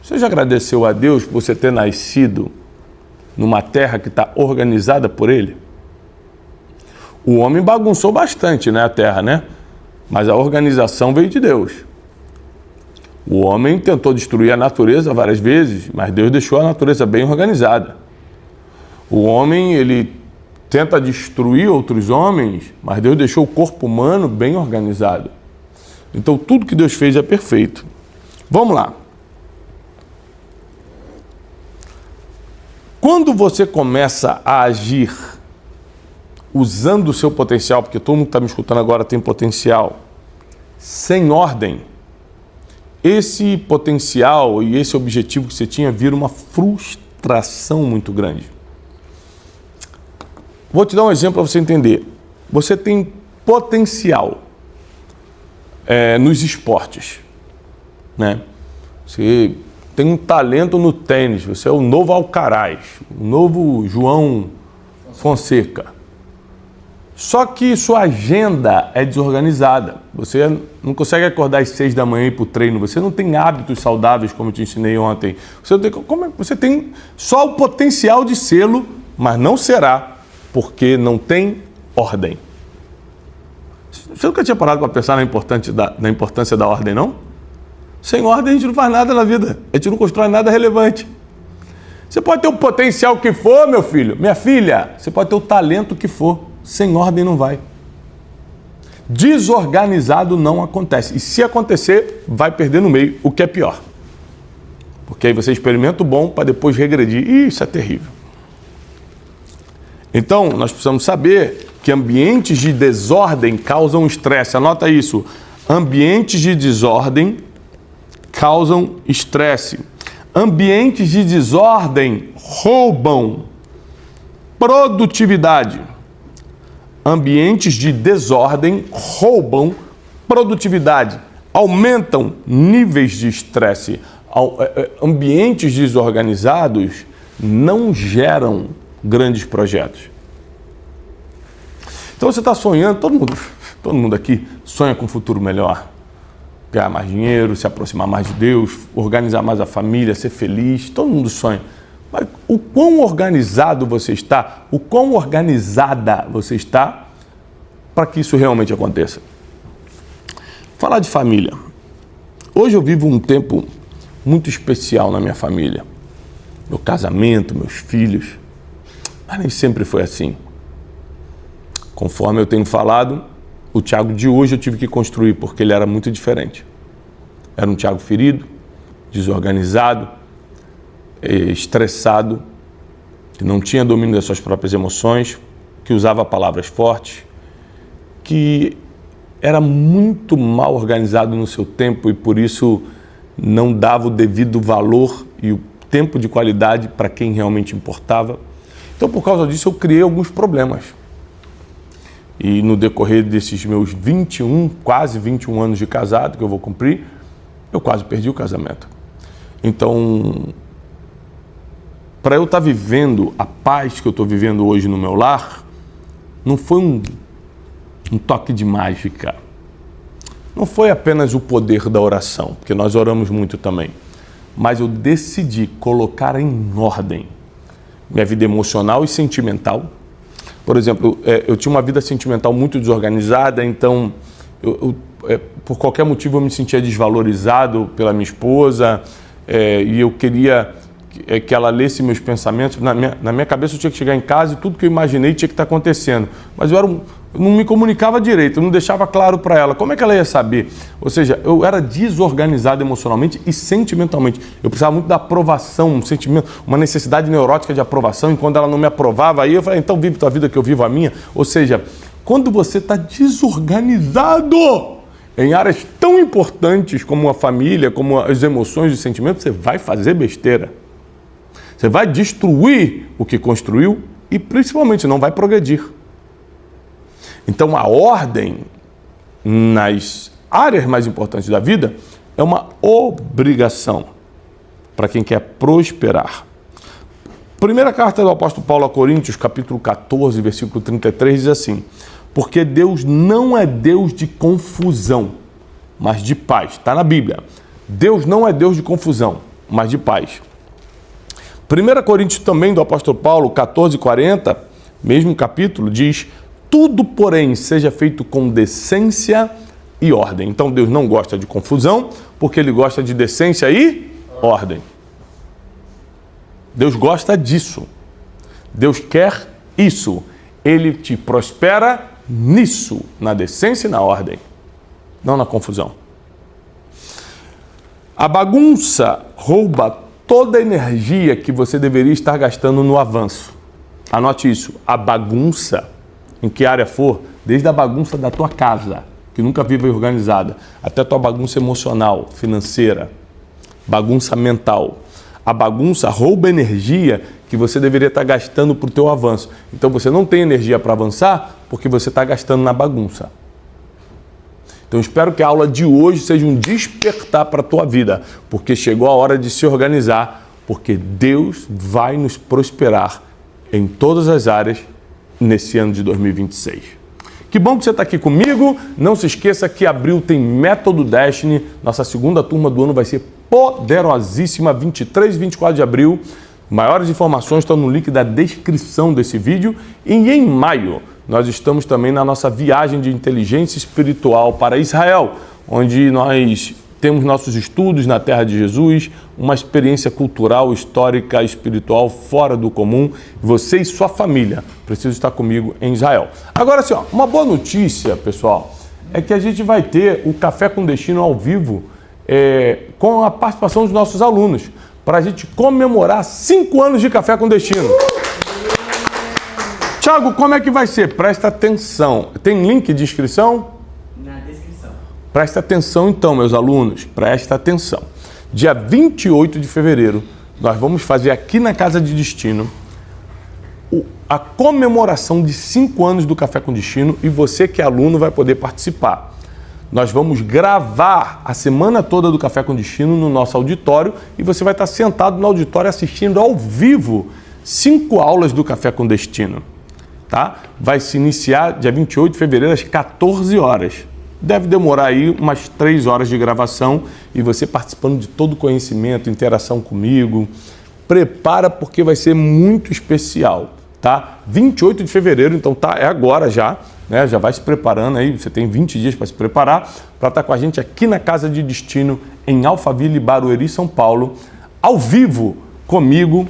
Você já agradeceu a Deus por você ter nascido numa terra que está organizada por Ele? O homem bagunçou bastante, né, a terra, né? Mas a organização veio de Deus. O homem tentou destruir a natureza várias vezes, mas Deus deixou a natureza bem organizada. O homem, ele tenta destruir outros homens, mas Deus deixou o corpo humano bem organizado. Então, tudo que Deus fez é perfeito. Vamos lá. Quando você começa a agir usando o seu potencial, porque todo mundo que está me escutando agora tem potencial, sem ordem, esse potencial e esse objetivo que você tinha vira uma frustração muito grande. Vou te dar um exemplo para você entender. Você tem potencial nos esportes, né? Você tem um talento no tênis, você é o novo Alcaraz, o novo João Fonseca. Só que sua agenda é desorganizada. Você não consegue acordar às 6 da manhã e ir para o treino. Você não tem hábitos saudáveis, como eu te ensinei ontem. Você tem só o potencial de sê-lo, mas não será, porque não tem ordem. Você nunca tinha parado para pensar na importância da ordem, não? Sem ordem a gente não faz nada na vida. A gente não constrói nada relevante. Você pode ter o potencial que for, meu filho, minha filha. Você pode ter o talento que for. Sem ordem não vai. Desorganizado não acontece. E se acontecer, vai perder no meio, o que é pior. Porque aí você experimenta o bom para depois regredir. E isso é terrível. Então, nós precisamos saber que ambientes de desordem causam estresse. Anota isso. Ambientes de desordem causam estresse. Ambientes de desordem roubam produtividade. Ambientes de desordem roubam produtividade, aumentam níveis de estresse. Ambientes desorganizados não geram grandes projetos. Então você está sonhando, todo mundo aqui sonha com um futuro melhor. Ganhar mais dinheiro, se aproximar mais de Deus, organizar mais a família, ser feliz, todo mundo sonha. Mas o quão organizado você está, o quão organizada você está para que isso realmente aconteça? Falar de família. Hoje eu vivo um tempo muito especial na minha família. Meu casamento, meus filhos. Mas nem sempre foi assim. Conforme eu tenho falado, o Tiago de hoje eu tive que construir porque ele era muito diferente. Era um Tiago ferido, desorganizado, estressado, que não tinha domínio das suas próprias emoções, que usava palavras fortes, que era muito mal organizado no seu tempo e por isso não dava o devido valor e o tempo de qualidade para quem realmente importava. Então, por causa disso, eu criei alguns problemas. E no decorrer desses meus quase 21 anos de casado que eu vou cumprir, eu quase perdi o casamento. Então, para eu estar vivendo a paz que eu estou vivendo hoje no meu lar, não foi um toque de mágica. Não foi apenas o poder da oração, porque nós oramos muito também. Mas eu decidi colocar em ordem minha vida emocional e sentimental. Por exemplo, eu tinha uma vida sentimental muito desorganizada, então por qualquer motivo eu me sentia desvalorizado pela minha esposa e eu queria que ela lesse meus pensamentos. Na minha cabeça eu tinha que chegar em casa e tudo que eu imaginei tinha que estar acontecendo. Mas eu não me comunicava direito, eu não deixava claro para ela. Como é que ela ia saber? Ou seja, eu era desorganizado emocionalmente e sentimentalmente. Eu precisava muito da aprovação, um sentimento, uma necessidade neurótica de aprovação. E quando ela não me aprovava, aí eu falei, então vive tua vida que eu vivo a minha. Ou seja, quando você está desorganizado em áreas tão importantes como a família, como as emoções e os sentimentos, você vai fazer besteira. Você vai destruir o que construiu e principalmente não vai progredir. Então a ordem nas áreas mais importantes da vida é uma obrigação para quem quer prosperar. Primeira carta do apóstolo Paulo a Coríntios, capítulo 14, versículo 33, diz assim: porque Deus não é Deus de confusão, mas de paz. Está na Bíblia. Deus não é Deus de confusão, mas de paz. 1 Coríntios também do apóstolo Paulo, 14:40, mesmo capítulo, diz: tudo, porém, seja feito com decência e ordem. Então Deus não gosta de confusão, porque Ele gosta de decência e ordem. Deus gosta disso. Deus quer isso. Ele te prospera nisso, na decência e na ordem, não na confusão. A bagunça rouba toda a energia que você deveria estar gastando no avanço. Anote isso, a bagunça, em que área for, desde a bagunça da tua casa, que nunca vive organizada, até a tua bagunça emocional, financeira, bagunça mental. A bagunça rouba energia que você deveria estar gastando para o teu avanço. Então você não tem energia para avançar porque você está gastando na bagunça. Então espero que a aula de hoje seja um despertar para a tua vida, porque chegou a hora de se organizar, porque Deus vai nos prosperar em todas as áreas nesse ano de 2026. Que bom que você está aqui comigo. Não se esqueça que abril tem Método Destiny. Nossa segunda turma do ano vai ser poderosíssima, 23 e 24 de abril. Maiores informações estão no link da descrição desse vídeo. E em maio, nós estamos também na nossa viagem de inteligência espiritual para Israel, onde nós temos nossos estudos na Terra de Jesus, uma experiência cultural, histórica, espiritual fora do comum. Você e sua família precisam estar comigo em Israel. Agora sim, uma boa notícia, pessoal, é que a gente vai ter o Café com Destino ao vivo com a participação dos nossos alunos, para a gente comemorar 5 anos de Café com Destino. Tiago, como é que vai ser? Presta atenção. Tem link de inscrição? Na descrição. Presta atenção então, meus alunos, presta atenção. Dia 28 de fevereiro, nós vamos fazer aqui na Casa de Destino a comemoração de 5 anos do Café com Destino e você que é aluno vai poder participar. Nós vamos gravar a semana toda do Café com Destino no nosso auditório e você vai estar sentado no auditório assistindo ao vivo 5 aulas do Café com Destino. Tá? Vai se iniciar dia 28 de fevereiro às 14 horas. Deve demorar aí umas 3 horas de gravação e você participando de todo o conhecimento, interação comigo. Prepara porque vai ser muito especial, tá? 28 de fevereiro, então tá, é agora já, né? Já vai se preparando aí, você tem 20 dias para se preparar para estar com a gente aqui na Casa de Destino em Alphaville, Barueri, São Paulo, ao vivo comigo,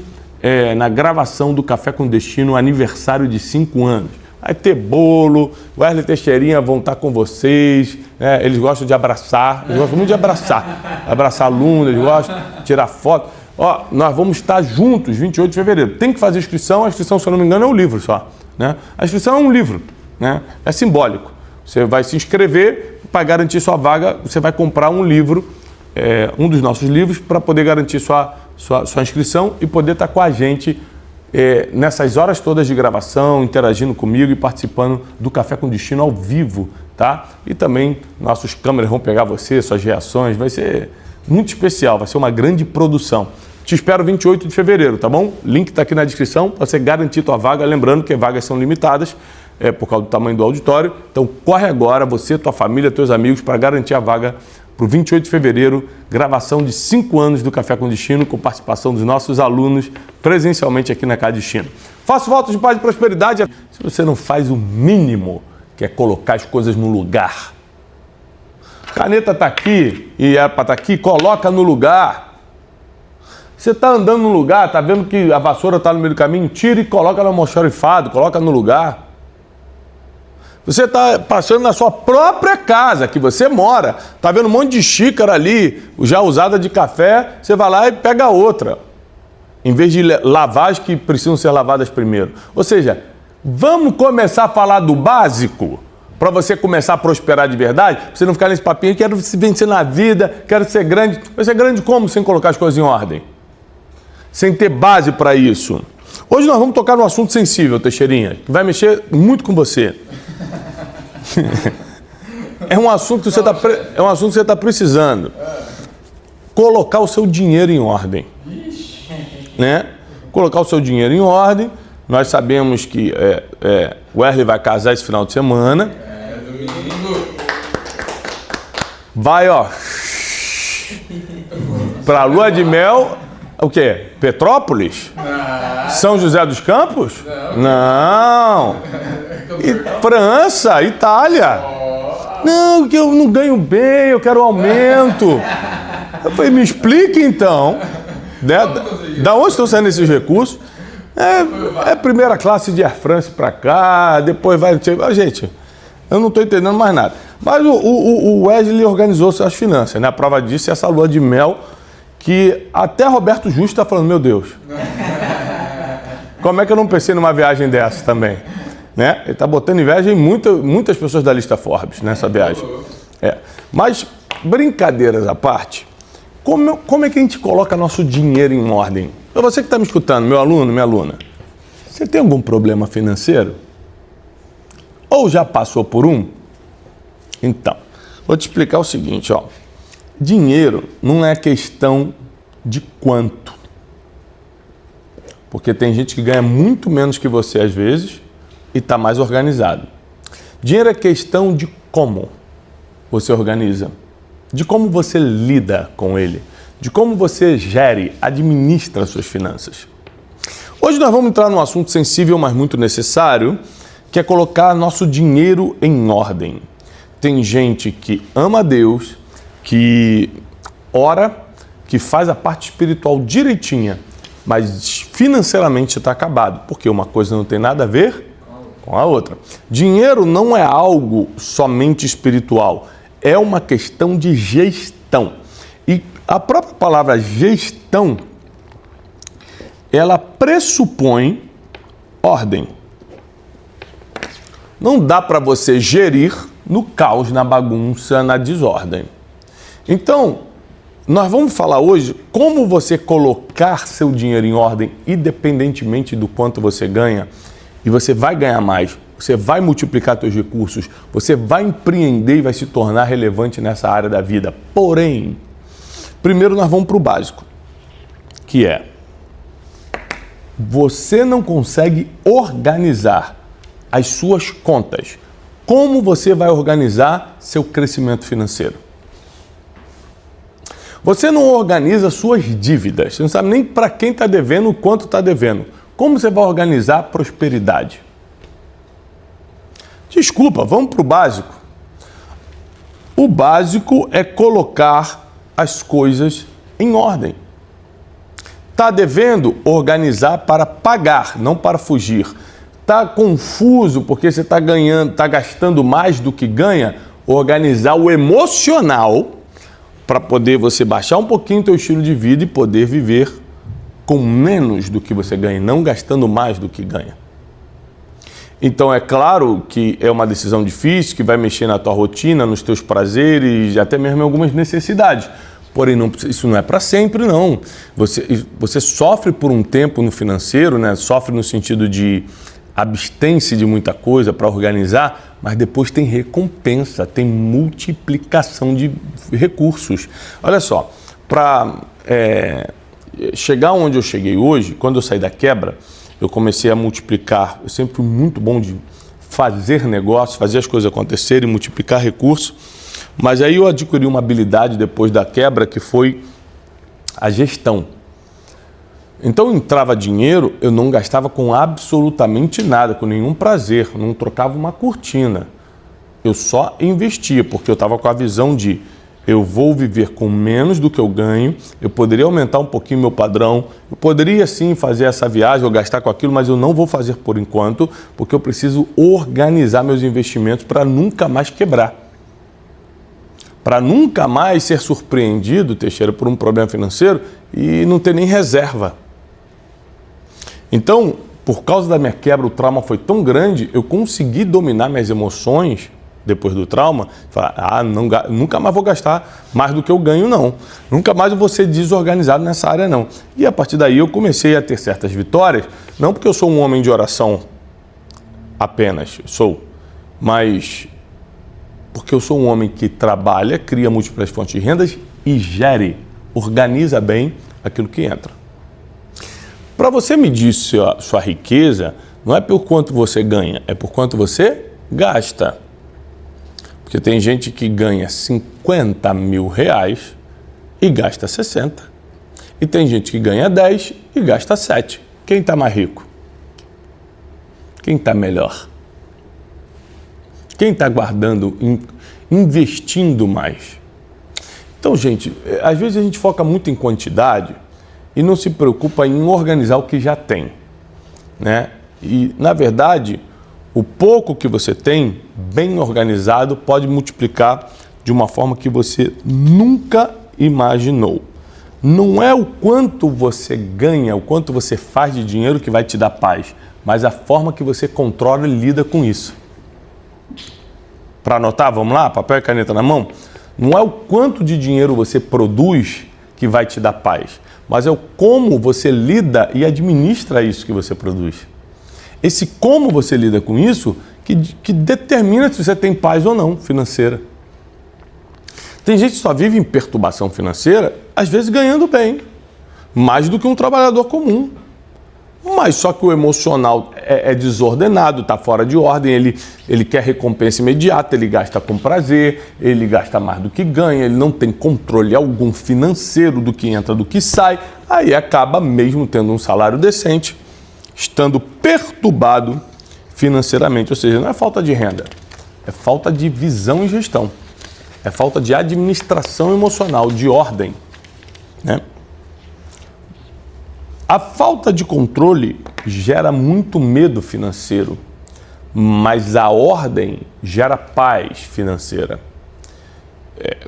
na gravação do Café com Destino, aniversário de 5 anos. Vai ter bolo, o Wesley Teixeirinha vão estar com vocês, eles gostam de abraçar, eles gostam muito de abraçar alunos, eles gostam de tirar foto. Ó, nós vamos estar juntos 28 de fevereiro. Tem que fazer inscrição. A inscrição, se eu não me engano, é um livro só, né? A inscrição é um livro, né? É simbólico. Você vai se inscrever, para garantir sua vaga, você vai comprar um livro, um dos nossos livros, para poder garantir sua inscrição e poder estar com a gente nessas horas todas de gravação, interagindo comigo e participando do Café com Destino ao vivo, tá? E também nossos câmeras vão pegar você, suas reações, vai ser muito especial, vai ser uma grande produção. Te espero 28 de fevereiro, tá bom? Link está aqui na descrição para você garantir tua vaga, lembrando que vagas são limitadas, por causa do tamanho do auditório. Então corre agora, você, tua família, teus amigos, para garantir a vaga para o 28 de fevereiro, gravação de 5 anos do Café com Destino, com participação dos nossos alunos presencialmente aqui na Casa Destino. Faço votos de paz e prosperidade. Se você não faz o mínimo, que é colocar as coisas no lugar. Caneta está aqui e é para estar aqui, coloca no lugar. Você está andando no lugar, está vendo que a vassoura está no meio do caminho, tira e coloca no almoxarifado, coloca no lugar. Você está passando na sua própria casa, que você mora, está vendo um monte de xícara ali, já usada de café, você vai lá e pega outra, em vez de lavar as que precisam ser lavadas primeiro. Ou seja, vamos começar a falar do básico, para você começar a prosperar de verdade, para você não ficar nesse papinho, quero se vencer na vida, quero ser grande. Vai ser grande como sem colocar as coisas em ordem? Sem ter base para isso. Hoje nós vamos tocar num assunto sensível, Teixeirinha, que vai mexer muito com você. É um assunto que você está precisando. Colocar o seu dinheiro em ordem. Né? Colocar o seu dinheiro em ordem. Nós sabemos que o Wesley vai casar esse final de semana. Domingo. Vai, ó, pra lua de mel, o quê? Petrópolis? Não. São José dos Campos? Não. França, Itália. Não, que eu não ganho bem, eu quero aumento. Eu falei, me explique então. Da onde estão saindo esses recursos? É primeira classe de Air France para cá, depois vai... Gente, eu não estou entendendo mais nada. Mas o Wesley organizou suas finanças, né? A prova disso é essa lua de mel que até Roberto Justo está falando, meu Deus. Como é que eu não pensei numa viagem dessa também? Né? Ele está botando inveja em muitas pessoas da lista Forbes nessa viagem. Mas, brincadeiras à parte, como é que a gente coloca nosso dinheiro em ordem? Para você que está me escutando, meu aluno, minha aluna, você tem algum problema financeiro? Ou já passou por um? Então, vou te explicar o seguinte, ó. Dinheiro não é questão de quanto. Porque tem gente que ganha muito menos que você às vezes e está mais organizado. Dinheiro é questão de como você organiza, de como você lida com ele, de como você gere, administra suas finanças. Hoje nós vamos entrar num assunto sensível, mas muito necessário, que é colocar nosso dinheiro em ordem. Tem gente que ama a Deus, que ora, que faz a parte espiritual direitinha, mas financeiramente está acabado, porque uma coisa não tem nada a ver com a outra. Dinheiro não é algo somente espiritual, é uma questão de gestão. E a própria palavra gestão, ela pressupõe ordem. Não dá para você gerir no caos, na bagunça, na desordem. Então, nós vamos falar hoje como você colocar seu dinheiro em ordem, independentemente do quanto você ganha, e você vai ganhar mais, você vai multiplicar seus recursos, você vai empreender e vai se tornar relevante nessa área da vida. Porém, primeiro nós vamos para o básico, que é, você não consegue organizar as suas contas. Como você vai organizar seu crescimento financeiro? Você não organiza suas dívidas, você não sabe nem para quem está devendo, o quanto está devendo. Como você vai organizar a prosperidade? Desculpa, vamos para o básico. O básico é colocar as coisas em ordem. Está devendo? Organizar para pagar, não para fugir. Está confuso porque você está gastando mais do que ganha? Organizar o emocional para poder você baixar um pouquinho o teu estilo de vida e poder viver com menos do que você ganha, não gastando mais do que ganha. Então é claro que é uma decisão difícil, que vai mexer na tua rotina, nos teus prazeres, até mesmo em algumas necessidades. Porém, isso não é para sempre, não. Você sofre por um tempo no financeiro, né? Sofre no sentido de abstém-se de muita coisa para organizar, mas depois tem recompensa, tem multiplicação de recursos. Olha só, para chegar onde eu cheguei hoje, quando eu saí da quebra, eu comecei a multiplicar. Eu sempre fui muito bom de fazer negócios, fazer as coisas acontecerem, multiplicar recursos. Mas aí eu adquiri uma habilidade depois da quebra que foi a gestão. Então entrava dinheiro, eu não gastava com absolutamente nada, com nenhum prazer, não trocava uma cortina. Eu só investia, porque eu estava com a visão de eu vou viver com menos do que eu ganho, eu poderia aumentar um pouquinho meu padrão, eu poderia sim fazer essa viagem ou gastar com aquilo, mas eu não vou fazer por enquanto, porque eu preciso organizar meus investimentos para nunca mais quebrar. Para nunca mais ser surpreendido, Teixeira, por um problema financeiro e não ter nem reserva. Então, por causa da minha quebra, o trauma foi tão grande, eu consegui dominar minhas emoções depois do trauma, falar, nunca mais vou gastar mais do que eu ganho, não. Nunca mais eu vou ser desorganizado nessa área, não. E a partir daí eu comecei a ter certas vitórias, não porque eu sou um homem de oração apenas, mas porque eu sou um homem que trabalha, cria múltiplas fontes de rendas e organiza bem aquilo que entra. Para você medir sua riqueza, não é por quanto você ganha, é por quanto você gasta. Porque tem gente que ganha 50 mil reais e gasta 60. E tem gente que ganha 10 e gasta 7. Quem está mais rico? Quem está melhor? Quem está guardando, investindo mais? Então, gente, às vezes a gente foca muito em quantidade e não se preocupa em organizar o que já tem, né? E, na verdade, o pouco que você tem, bem organizado, pode multiplicar de uma forma que você nunca imaginou. Não é o quanto você ganha, o quanto você faz de dinheiro que vai te dar paz, mas a forma que você controla e lida com isso. Para anotar, vamos lá? Papel e caneta na mão? Não é o quanto de dinheiro você produz que vai te dar paz, mas é o como você lida e administra isso que você produz. Esse como você lida com isso que determina se você tem paz ou não financeira. Tem gente que só vive em perturbação financeira, às vezes ganhando bem, mais do que um trabalhador comum. Mas só que o emocional é desordenado, está fora de ordem, ele quer recompensa imediata, ele gasta com prazer, ele gasta mais do que ganha, ele não tem controle algum financeiro do que entra, do que sai, aí acaba mesmo tendo um salário decente, estando perturbado financeiramente. Ou seja, não é falta de renda, é falta de visão e gestão, é falta de administração emocional, de ordem, né? A falta de controle gera muito medo financeiro, mas a ordem gera paz financeira.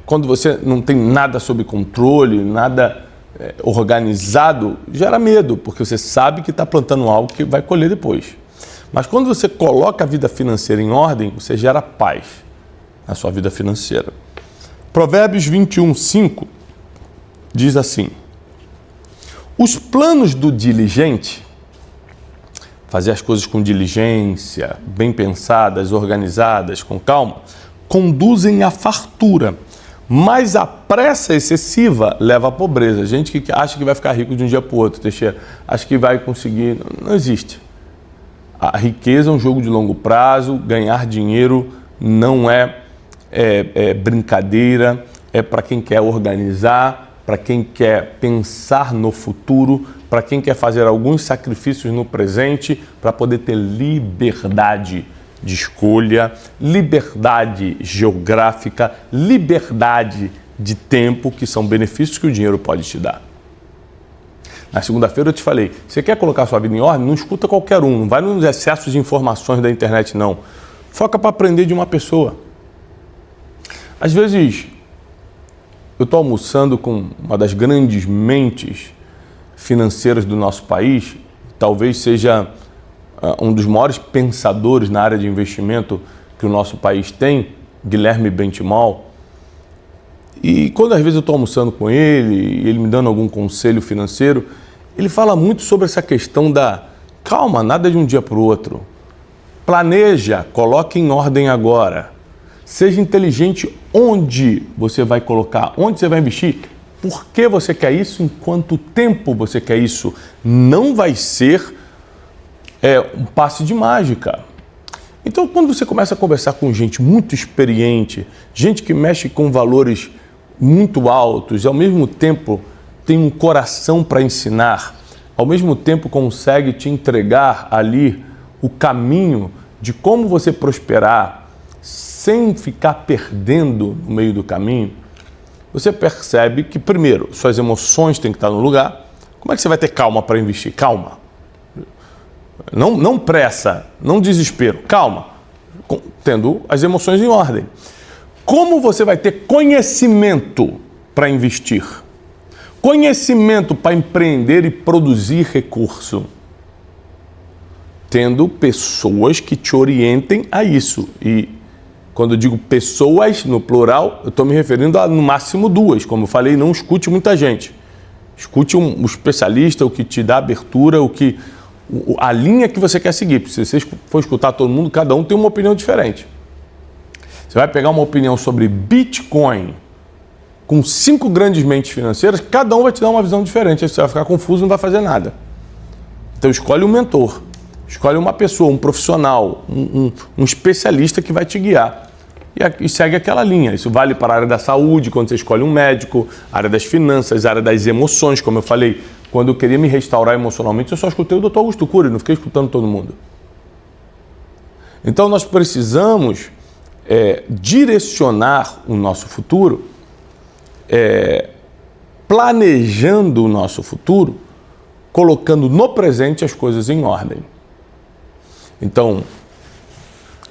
Quando você não tem nada sob controle, nada organizado, gera medo, porque você sabe que está plantando algo que vai colher depois. Mas quando você coloca a vida financeira em ordem, você gera paz na sua vida financeira. Provérbios 21:5 diz assim: os planos do diligente, fazer as coisas com diligência, bem pensadas, organizadas, com calma, conduzem à fartura, mas a pressa excessiva leva à pobreza. Gente que acha que vai ficar rico de um dia para o outro, Teixeira, acha que vai conseguir, não existe. A riqueza é um jogo de longo prazo, ganhar dinheiro não é brincadeira, é para quem quer organizar, para quem quer pensar no futuro, para quem quer fazer alguns sacrifícios no presente, para poder ter liberdade de escolha, liberdade geográfica, liberdade de tempo, que são benefícios que o dinheiro pode te dar. Na segunda-feira eu te falei, você quer colocar sua vida em ordem? Não escuta qualquer um, não vai nos excessos de informações da internet, não. Foca para aprender de uma pessoa. Às vezes, eu estou almoçando com uma das grandes mentes financeiras do nosso país, talvez seja um dos maiores pensadores na área de investimento que o nosso país tem, Guilherme Benchimol. E quando às vezes eu estou almoçando com ele, ele me dando algum conselho financeiro, ele fala muito sobre essa questão da calma, nada de um dia para o outro. Planeja, coloque em ordem agora. Seja inteligente onde você vai colocar, onde você vai investir, por que você quer isso, em quanto tempo você quer isso. Não vai ser um passe de mágica. Então, quando você começa a conversar com gente muito experiente, gente que mexe com valores muito altos, e ao mesmo tempo tem um coração para ensinar, ao mesmo tempo consegue te entregar ali o caminho de como você prosperar sem ficar perdendo no meio do caminho, você percebe que, primeiro, suas emoções têm que estar no lugar. Como é que você vai ter calma para investir? Calma. Não pressa, não desespero, calma, tendo as emoções em ordem. Como você vai ter conhecimento para investir? Conhecimento para empreender e produzir recurso? Tendo pessoas que te orientem a isso. E quando eu digo pessoas, no plural, eu estou me referindo a no máximo 2. Como eu falei, não escute muita gente. Escute um especialista, o que te dá abertura, a linha que você quer seguir. Se você for escutar todo mundo, cada um tem uma opinião diferente. Você vai pegar uma opinião sobre Bitcoin com 5 grandes mentes financeiras, cada um vai te dar uma visão diferente. Aí você vai ficar confuso e não vai fazer nada. Então escolhe um mentor, escolhe uma pessoa, um profissional, um especialista que vai te guiar. E segue aquela linha. Isso vale para a área da saúde, quando você escolhe um médico, área das finanças, área das emoções, como eu falei. Quando eu queria me restaurar emocionalmente, eu só escutei o Dr. Augusto Cury, não fiquei escutando todo mundo. Então, nós precisamos direcionar o nosso futuro, planejando o nosso futuro, colocando no presente as coisas em ordem. Então,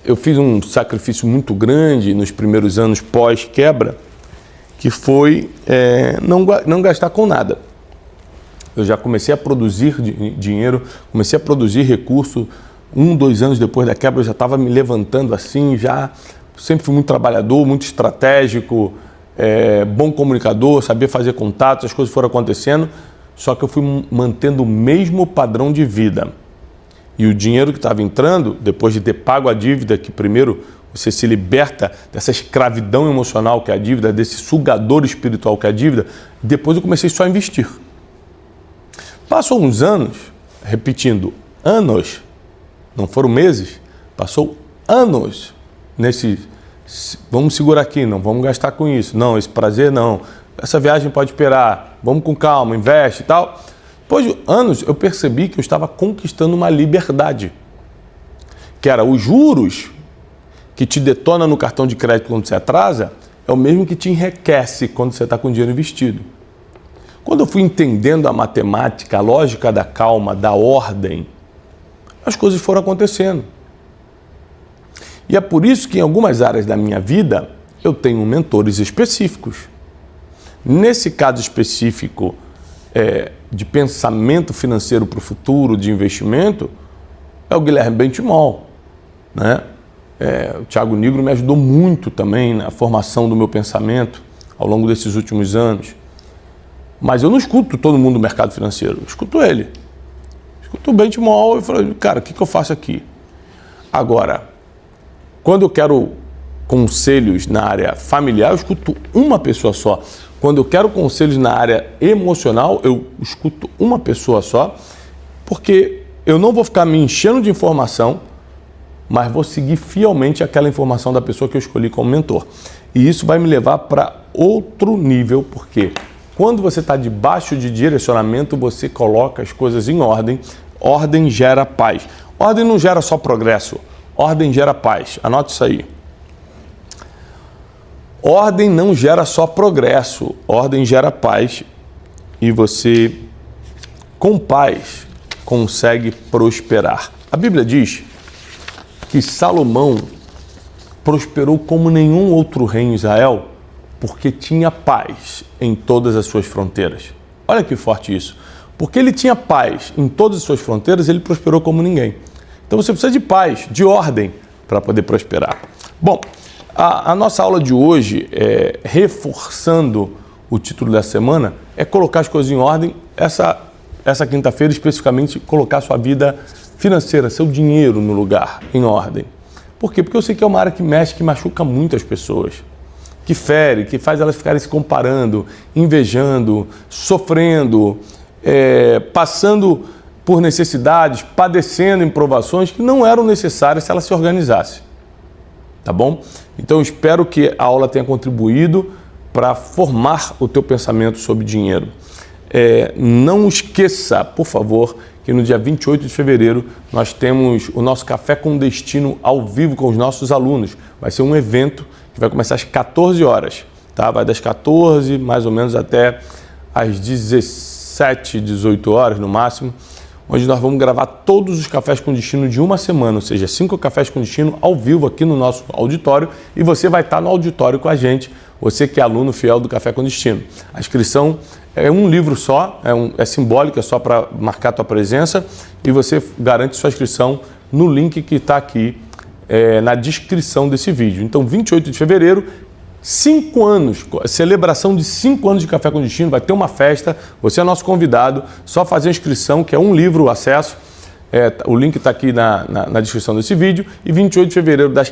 eu fiz um sacrifício muito grande nos primeiros anos pós-quebra, que foi não gastar com nada. Eu já comecei a produzir dinheiro, comecei a produzir recurso. 2 anos depois da quebra, eu já estava me levantando assim, já sempre fui muito trabalhador, muito estratégico, bom comunicador, sabia fazer contatos, as coisas foram acontecendo, só que eu fui mantendo o mesmo padrão de vida. E o dinheiro que estava entrando, depois de ter pago a dívida, que primeiro você se liberta dessa escravidão emocional que é a dívida, desse sugador espiritual que é a dívida, depois eu comecei só a investir. Passou uns anos, repetindo, anos, não foram meses, passou anos nesse, vamos segurar aqui, não vamos gastar com isso, não, esse prazer não, essa viagem pode esperar, vamos com calma, investe e tal. Depois de anos eu percebi que eu estava conquistando uma liberdade, que era os juros que te detona no cartão de crédito quando você atrasa, é o mesmo que te enriquece quando você está com o dinheiro investido. Quando eu fui entendendo a matemática, a lógica da calma, da ordem, as coisas foram acontecendo. E é por isso que em algumas áreas da minha vida eu tenho mentores específicos. Nesse caso específico de pensamento financeiro para o futuro, de investimento, é o Guilherme Benchimol, né? O Thiago Nigro me ajudou muito também na formação do meu pensamento ao longo desses últimos anos. Mas eu não escuto todo mundo do mercado financeiro, eu escuto ele. Escuto o Benchimol e falo, cara, o que eu faço aqui? Agora, quando eu quero conselhos na área familiar, eu escuto uma pessoa só. Quando eu quero conselhos na área emocional, eu escuto uma pessoa só, porque eu não vou ficar me enchendo de informação, mas vou seguir fielmente aquela informação da pessoa que eu escolhi como mentor. E isso vai me levar para outro nível, porque quando você está debaixo de direcionamento, você coloca as coisas em ordem. Ordem gera paz. Ordem não gera só progresso, ordem gera paz. Anote isso aí. Ordem não gera só progresso, ordem gera paz. E você, com paz, consegue prosperar. A Bíblia diz que Salomão prosperou como nenhum outro rei em Israel, porque tinha paz em todas as suas fronteiras. Olha que forte isso. Porque ele tinha paz em todas as suas fronteiras, ele prosperou como ninguém. Então você precisa de paz, de ordem, para poder prosperar. Bom, a nossa aula de hoje, reforçando o título da semana, é colocar as coisas em ordem. Essa quinta-feira, especificamente, colocar sua vida financeira, seu dinheiro no lugar, em ordem. Por quê? Porque eu sei que é uma área que mexe, que machuca muitas pessoas, que fere, que faz elas ficarem se comparando, invejando, sofrendo, passando por necessidades, padecendo em provações que não eram necessárias se ela se organizasse. Tá bom? Então, eu espero que a aula tenha contribuído para formar o teu pensamento sobre dinheiro. Não esqueça, por favor, que no dia 28 de fevereiro nós temos o nosso Café com Destino ao vivo com os nossos alunos. Vai ser um evento que vai começar às 14 horas, tá? Vai das 14 mais ou menos até às 17, 18 horas no máximo, onde nós vamos gravar todos os Cafés com Destino de uma semana, ou seja, 5 Cafés com Destino ao vivo aqui no nosso auditório, e você vai estar no auditório com a gente, você que é aluno fiel do Café com Destino. A inscrição é um livro só, é simbólico, é só para marcar a tua presença, e você garante sua inscrição no link que está aqui na descrição desse vídeo. Então, 28 de fevereiro, 5 anos, celebração de 5 anos de Café com Destino, vai ter uma festa, você é nosso convidado, só fazer a inscrição, que é um livro, o acesso, o link está aqui na descrição desse vídeo, e 28 de fevereiro, das